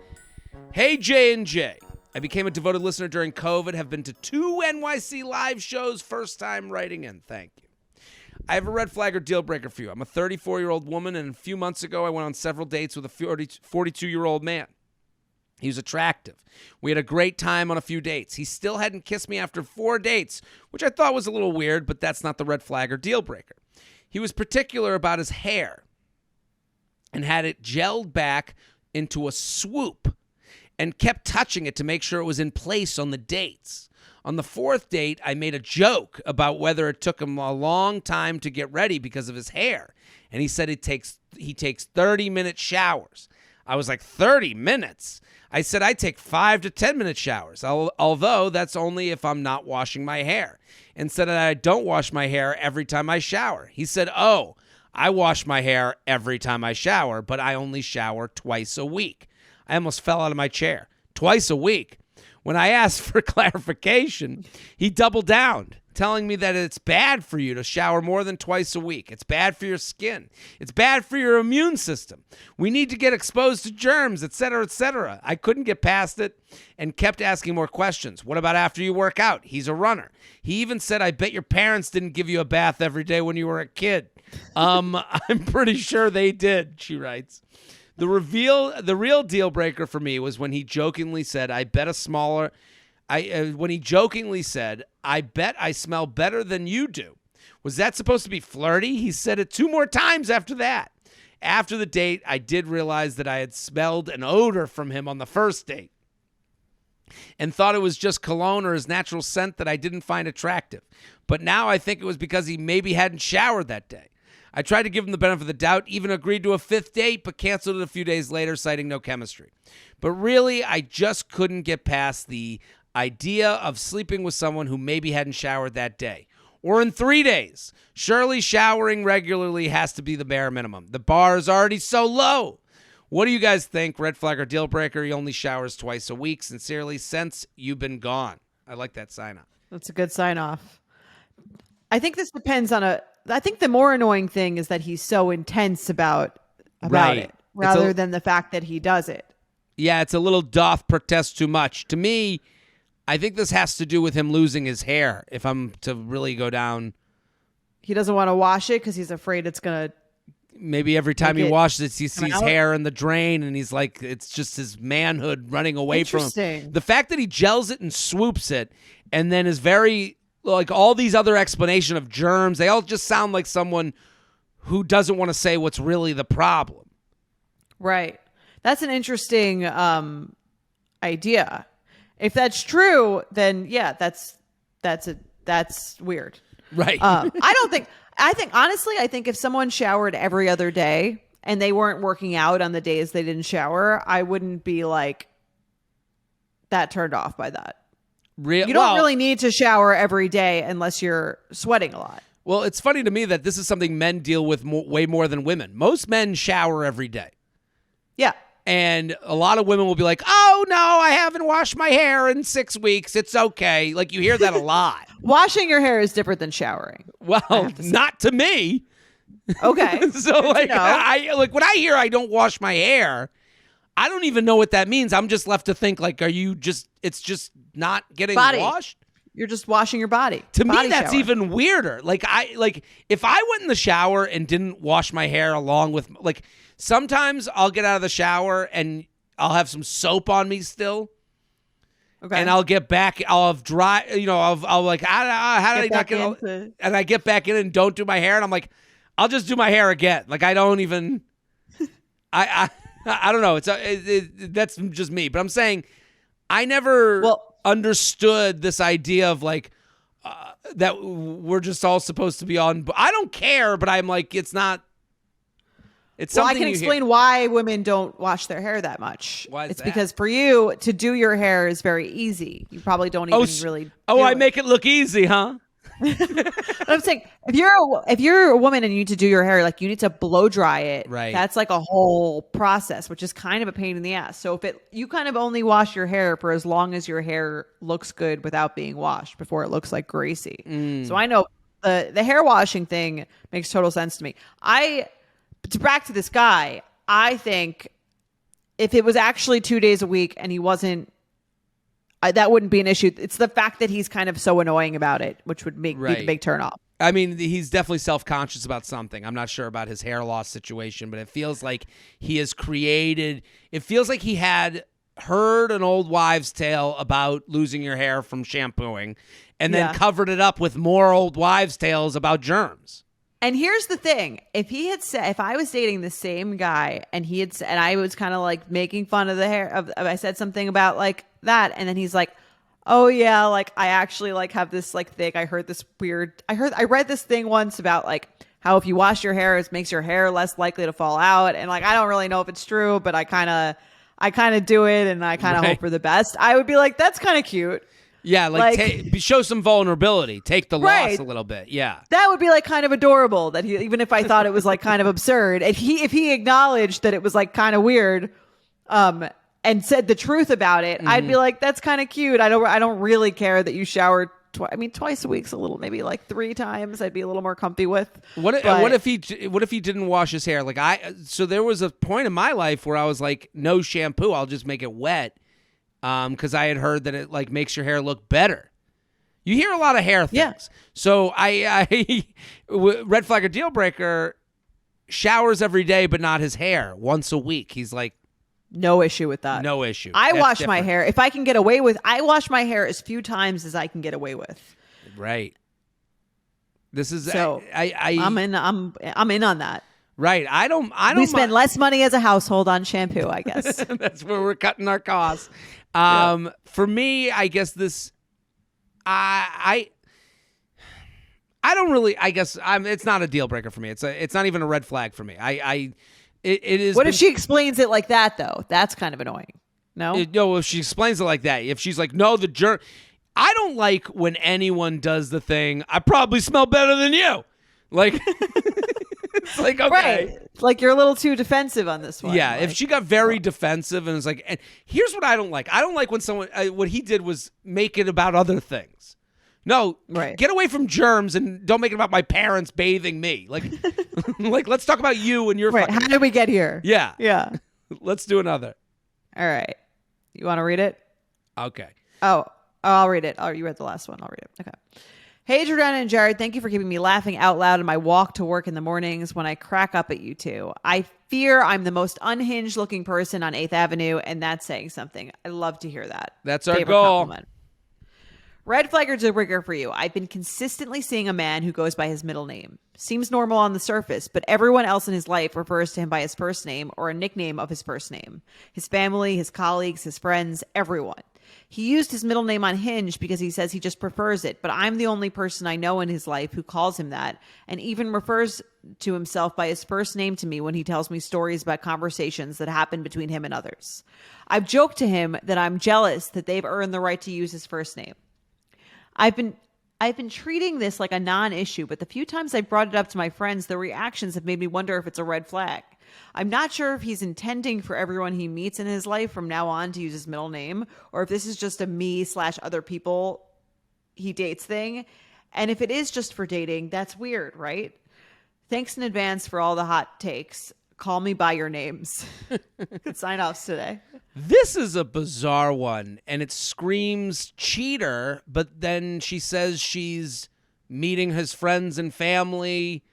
Hey, J&J. I became a devoted listener during COVID, have been to 2 NYC live shows, first time writing in. Thank you. I have a red flag or deal breaker for you. I'm a 34-year-old woman, and a few months ago, I went on several dates with a 42-year-old man. He was attractive. We had a great time on a few dates. He still hadn't kissed me after 4 dates, which I thought was a little weird, but that's not the red flag or deal breaker. He was particular about his hair and had it gelled back into a swoop and kept touching it to make sure it was in place on the dates. On the 4th date, I made a joke about whether it took him a long time to get ready because of his hair, and he said he takes 30-minute showers. I was like, 30 minutes? I said I take 5 to 10-minute showers, although that's only if I'm not washing my hair, and said that I don't wash my hair every time I shower. He said, oh, I wash my hair every time I shower, but I only shower twice a week. I almost fell out of my chair. Twice a week. When I asked for clarification, he doubled down, telling me that it's bad for you to shower more than twice a week. It's bad for your skin. It's bad for your immune system. We need to get exposed to germs, etc., etc. I couldn't get past it and kept asking more questions. What about after you work out? He's a runner. He even said, I bet your parents didn't give you a bath every day when you were a kid. I'm pretty sure they did, she writes. The real deal breaker for me was when he jokingly said, I bet I smell better than you do. Was that supposed to be flirty? He said it 2 more times after that. After the date, I did realize that I had smelled an odor from him on the 1st date and thought it was just cologne or his natural scent that I didn't find attractive. But now I think it was because he maybe hadn't showered that day. I tried to give him the benefit of the doubt, even agreed to a 5th date, but canceled it a few days later, citing no chemistry. But really, I just couldn't get past the idea of sleeping with someone who maybe hadn't showered that day. Or in 3 days. Surely showering regularly has to be the bare minimum. The bar is already so low. What do you guys think? Red flag or deal breaker? He only showers twice a week. Sincerely, since you've been gone. I like that sign off. That's a good sign off. I think this depends on I think the more annoying thing is that he's so intense about Right. it rather than the fact that he does it. Yeah, it's a little doth protest too much. To me, I think this has to do with him losing his hair, if I'm to really go down. He doesn't want to wash it because he's afraid it's going to. Maybe every time he Like it washes it, he sees out? hair in the drain, and he's like, it's just his manhood running away from him. Interesting. The fact that he gels it and swoops it, and then is very, like, all these other explanation of germs, they all just sound like someone who doesn't want to say what's really the problem. Right. That's an interesting idea. If that's true, then yeah, that's weird. Right. I think honestly, I think if someone showered every other day and they weren't working out on the days they didn't shower, I wouldn't be like that turned off by that. You don't really need to shower every day unless you're sweating a lot. Well, it's funny to me that this is something men deal with way more than women. Most men shower every day. Yeah. And a lot of women will be like, oh, no, I haven't washed my hair in 6 weeks. It's okay. Like, you hear that a lot. Washing your hair is different than showering. Well, not to me. Okay. So, like, when I hear I don't wash my hair, I don't even know what that means. I'm just left to think, like, it's just not getting washed? You're just washing your body. To me, Body that's shower. even weirder. Like, if I went in the shower and didn't wash my hair along with, like, sometimes I'll get out of the shower and I'll have some soap on me still. Okay. And I'll get back, I'll have dry, I'll like, how did I not get and I get back in and don't do my hair. And I'm like, I'll just do my hair again. Like, I don't even, I don't know. That's just me. But I'm saying I never understood this idea of like, that we're just all supposed to be on. I don't care, but I'm like, it's not. It's something I can explain why women don't wash their hair that much. Why is it's that? because for you to do your hair is very easy. You probably don't even really. I make it look easy, huh? But I'm saying if you're a woman and you need to do your hair, like you need to blow dry it. Right. That's like a whole process, which is kind of a pain in the ass. So you kind of only wash your hair for as long as your hair looks good without being washed before it looks like greasy. So I know the hair washing thing makes total sense to me. Back to this guy, I think if it was actually 2 days a week and he wasn't, that wouldn't be an issue. It's the fact that he's kind of so annoying about it, which would be the big turn off. I mean, he's definitely self-conscious about something. I'm not sure about his hair loss situation, but it feels like he has created, it feels like he had heard an old wives' tale about losing your hair from shampooing and then covered it up with more old wives' tales about germs. And here's the thing. If I was dating the same guy and and I was kind of like making fun of the hair I said something about like that. And then he's like, oh yeah, like I actually like have this like thing. I read this thing once about like how if you wash your hair, it makes your hair less likely to fall out. And like, I don't really know if it's true, but I kind of do it and I kind of hope for the best. I would be like, that's kind of cute. Yeah, show some vulnerability. Take the loss a little bit. Yeah. That would be like kind of adorable that even if I thought it was like kind of absurd, and if he acknowledged that it was like kind of weird, and said the truth about it, I'd be like, that's kind of cute. I don't really care that you showered twice a week's a little, maybe like 3 times I'd be a little more comfy with. What if he didn't wash his hair? So there was a point in my life where I was like, no shampoo, I'll just make it wet. Because I had heard that it like makes your hair look better. You hear a lot of hair things. Yeah. So I red flag or deal breaker, showers every day, but not his hair, once a week. He's like, no issue with that. No issue. I wash my hair. If I can get away with, I wash my hair as few times as I can get away with. Right. This is so I'm in on that. Right. I don't We spend less money as a household on shampoo, I guess. That's where we're cutting our costs. For me, I guess this I I don't really. I guess it's not a deal breaker for me. It's not even a red flag for me. It is. What if she explains it like that though? That's kind of annoying. No. No, if she explains it like that, if she's like, no, I don't like when anyone does the thing. I probably smell better than you. Like, it's like, okay. Right. Like you're a little too defensive on this one. Yeah, like, if she got very defensive and it's like, and here's what I don't like. I don't like when someone, what he did was make it about other things. No, Right. Get away from germs and don't make it about my parents bathing me. Like, like let's talk about you and your right. fucking. How did we get here? Yeah. Yeah. Let's do another. All right. You want to read it? Okay. Oh, I'll read it. Oh, you read the last one. I'll read it. Okay. Hey, Jordana and Jared, thank you for keeping me laughing out loud in my walk to work in the mornings when I crack up at you two. I fear I'm the most unhinged looking person on 8th Avenue, and that's saying something. I love to hear that. That's our Favorite goal. compliment. Red flag or deal breaker for you. I've been consistently seeing a man who goes by his middle name. Seems normal on the surface, but everyone else in his life refers to him by his first name or a nickname of his first name. His family, his colleagues, his friends, everyone. He used his middle name on Hinge because he says he just prefers it, but I'm the only person I know in his life who calls him that and even refers to himself by his first name to me when he tells me stories about conversations that happened between him and others. I've joked to him that I'm jealous that they've earned the right to use his first name. I've been treating this like a non-issue, but the few times I've brought it up to my friends, the reactions have made me wonder if it's a red flag. I'm not sure if he's intending for everyone he meets in his life from now on to use his middle name, or if this is just a me/other people he dates thing. And if it is just for dating, that's weird, right? Thanks in advance for all the hot takes. Call me by your names. Good sign-offs today. This is a bizarre one, and it screams cheater, but then she says she's meeting his friends and family.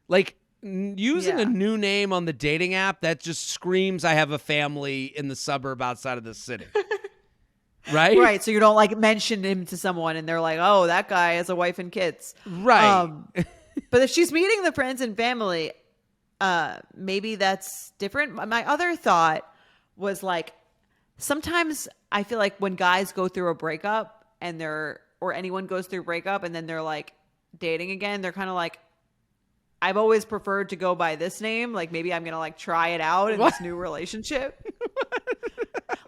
Like, using a new name on the dating app, that just screams I have a family in the suburb outside of the city. Right? Right. So you don't like mention him to someone and they're like, oh, that guy has a wife and kids. Right. But if she's meeting the friends and family, maybe that's different. My other thought was like, sometimes I feel like when guys go through a breakup and or anyone goes through a breakup and then they're like dating again, they're kind of like, I've always preferred to go by this name. Like maybe I'm going to like try it out in this new relationship.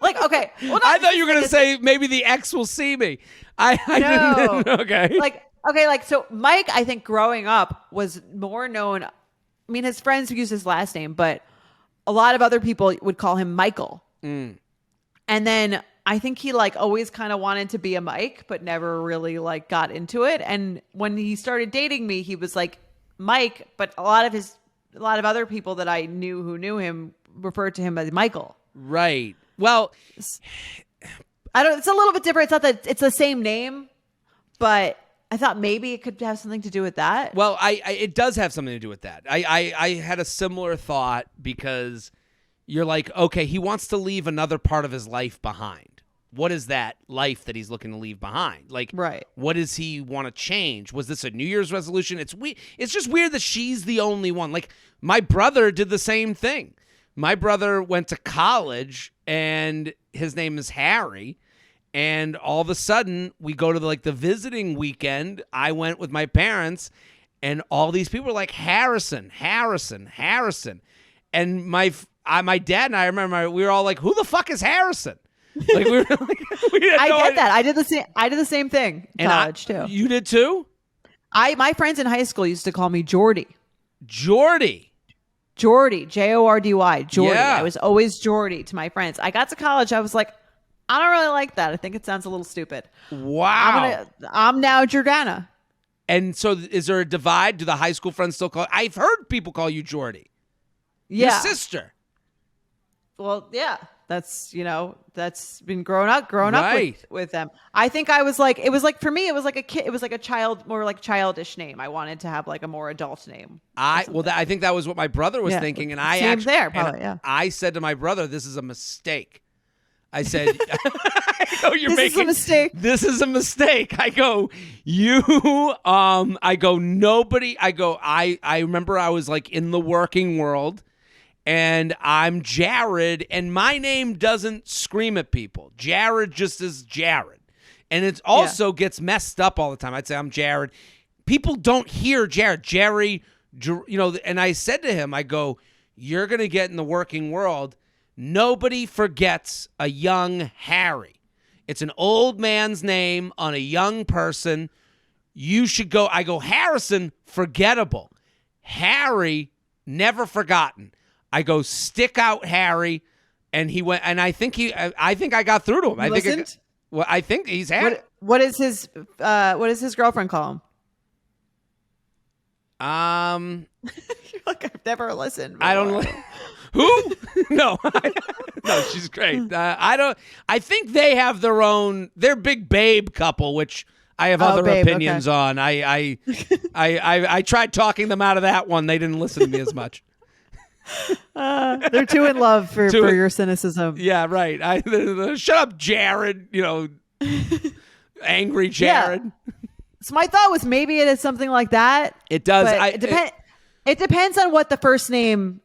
Like, okay. Well, I thought you were going to say maybe the ex will see me. I No. didn't. Okay. Like, so Mike, I think growing up was more known. I mean, his friends used his last name, but a lot of other people would call him Michael. And then I think he like always kind of wanted to be a Mike, but never really like got into it. And when he started dating me, he was like Mike, but a lot of other people that I knew who knew him referred to him as Michael. Right. Well, it's a little bit different. It's not that it's the same name, but I thought maybe it could have something to do with that. well, it does have something to do with that. I had a similar thought because you're like, okay, he wants to leave another part of his life behind. What is that life that he's looking to leave behind? Like, Right. What does he want to change? Was this a New Year's resolution? It's just weird that she's the only one. Like, my brother did the same thing. My brother went to college and his name is Harry. And all of a sudden we go to the visiting weekend. I went with my parents and all these people were like, Harrison. And my dad and I remember we were all like, who the fuck is Harrison? Like we were like, we had I no get idea. that. I did the same thing in college too. You did too? My friends in high school used to call me Jordy. Jordy. Jordy, Jordy, Jordy. Yeah. I was always Jordy to my friends. I got to college, I was like, I don't really like that. I think it sounds a little stupid. Wow. I'm now Jordana. And so is there a divide? Do the high school friends still call? I've heard people call you Jordy. Yeah. Your sister. Well, yeah. That's been growing up Right. with them. I think I was like, it was like, for me, it was like a kid, it was like a child, more like childish name. I wanted to have like a more adult name. I think that was what my brother was thinking. And I Same actually, there, probably, yeah. I said to my brother, this is a mistake. I said, I know you're This is making a mistake. This is a mistake. I go, I remember I was like in the working world and I'm Jared and my name doesn't scream at people. Jared just is Jared. And it also gets messed up all the time. I'd say I'm Jared. people don't hear Jared. Jerry, and I said to him, I go, you're going to get in the working world. Nobody forgets a young Harry. It's an old man's name on a young person. You should go. I go, Harrison, forgettable. Harry, never forgotten. I go, stick out Harry. And he went, and I think I got through to him. I think he's had. What is his girlfriend call him? You're like, I've never listened. I don't. Who? No, no, she's great. I think they have their own. They're big babe couple, which I have other opinions on. I tried talking them out of that one. They didn't listen to me as much. They're too in love for your cynicism. Yeah, right. Shut up, Jared. Angry Jared. Yeah. So my thought was maybe it is something like that. It does. It depends on what the first name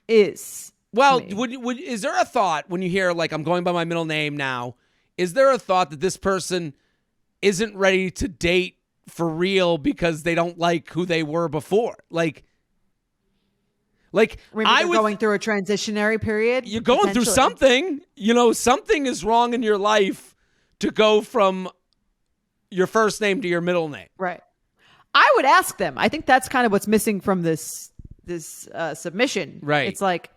is. Well, is there a thought when you hear, like, I'm going by my middle name now, is there a thought that this person isn't ready to date for real because they don't like who they were before? Like going through a transitionary period. You're going through something. Something is wrong in your life to go from your first name to your middle name. Right. I would ask them. I think that's kind of what's missing from this submission. Right. It's like,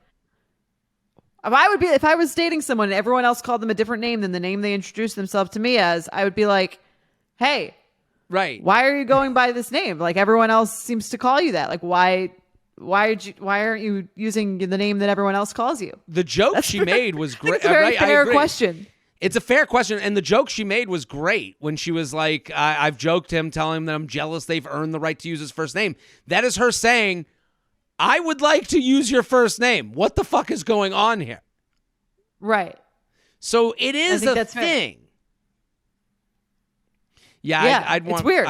if I was dating someone and everyone else called them a different name than the name they introduced themselves to me as, I would be like, hey, right, why are you going by this name? Like, everyone else seems to call you that. Like, why aren't you using the name that everyone else calls you? The joke she made was great. It's a very fair question. It's a fair question, and the joke she made was great when she was like, I've joked him, telling him that I'm jealous they've earned the right to use his first name. That is her saying, I would like to use your first name. What the fuck is going on here? Right. So it is a thing. Fair. Yeah, I'd want. It's weird.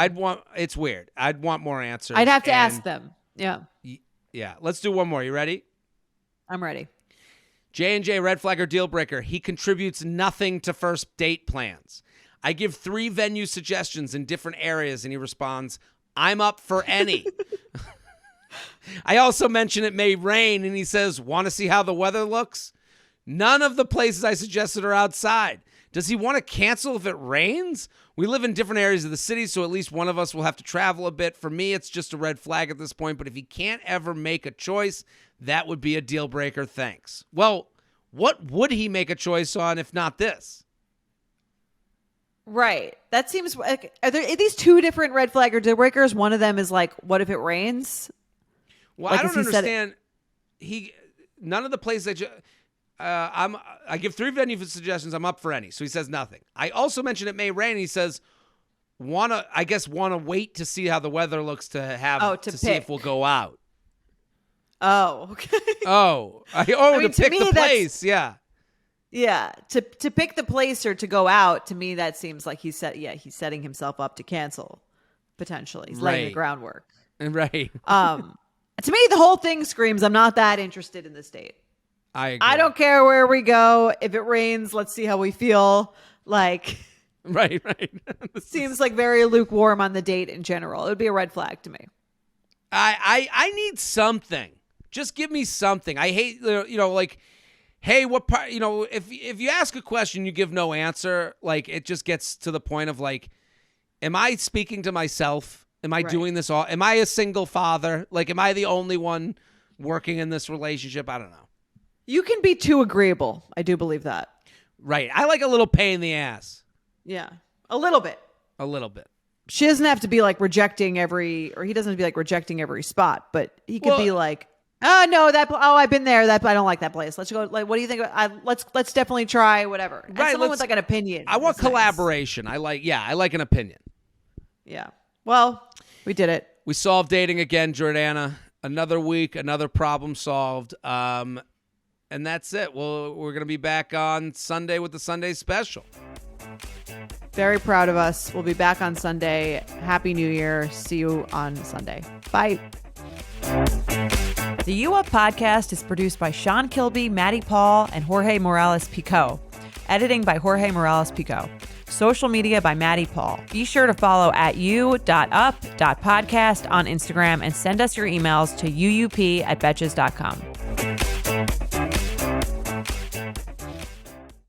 It's weird. I'd want more answers. I'd have to ask them. Yeah. Yeah. Let's do one more. You ready? I'm ready. J&J, red flag or deal breaker. He contributes nothing to first date plans. I give 3 venue suggestions in different areas, and he responds, I'm up for any. I also mention it may rain, and he says, want to see how the weather looks? None of the places I suggested are outside. Does he want to cancel if it rains? We live in different areas of the city, so at least one of us will have to travel a bit. For me, it's just a red flag at this point, but if he can't ever make a choice, that would be a deal breaker. Thanks. Well, what would he make a choice on if not this? Right. That seems like, are these 2 different red flag or deal breakers? One of them is like, what if it rains? Well, like, I don't understand. None of the places I give 3 venue suggestions. I'm up for any. So he says nothing. I also mentioned it may rain. He says, wanna wait to see how the weather looks to see if we'll go out. Oh, okay. To pick the place. Yeah. Yeah. To pick the place or to go out, to me, that seems like he's setting himself up to cancel, potentially. He's laying the groundwork. Right. To me, the whole thing screams, I'm not that interested in this date. I agree. I don't care where we go. If it rains, let's see how we feel. Like, right. Seems like very lukewarm on the date in general. It would be a red flag to me. I need something. Just give me something. I hate, like, hey, what part, if you ask a question, you give no answer, like, it just gets to the point of, like, am I speaking to myself? Am I doing this all? Am I a single father? Like, am I the only one working in this relationship? I don't know. You can be too agreeable. I do believe that. Right. I like a little pain in the ass. Yeah. A little bit. A little bit. She doesn't have to be like rejecting he doesn't have to be like rejecting every spot, but he could be like, oh no, I've been there. I don't like that place. Let's go. Like, what do you think? Let's definitely try whatever. And right. Someone with like an opinion. I want collaboration. Nice. I like an opinion. Yeah. Well, we did it. We solved dating again, Jordana. Another week, another problem solved. And that's it. Well, we're going to be back on Sunday with the Sunday special. Very proud of us. We'll be back on Sunday. Happy New Year. See you on Sunday. Bye. The U Up podcast is produced by Sean Kilby, Maddie Paul, and Jorge Morales Pico. Editing by Jorge Morales-Pico. Social media by Maddie Paul. Be sure to follow at u.up.podcast on Instagram and send us your emails to uup@betches.com.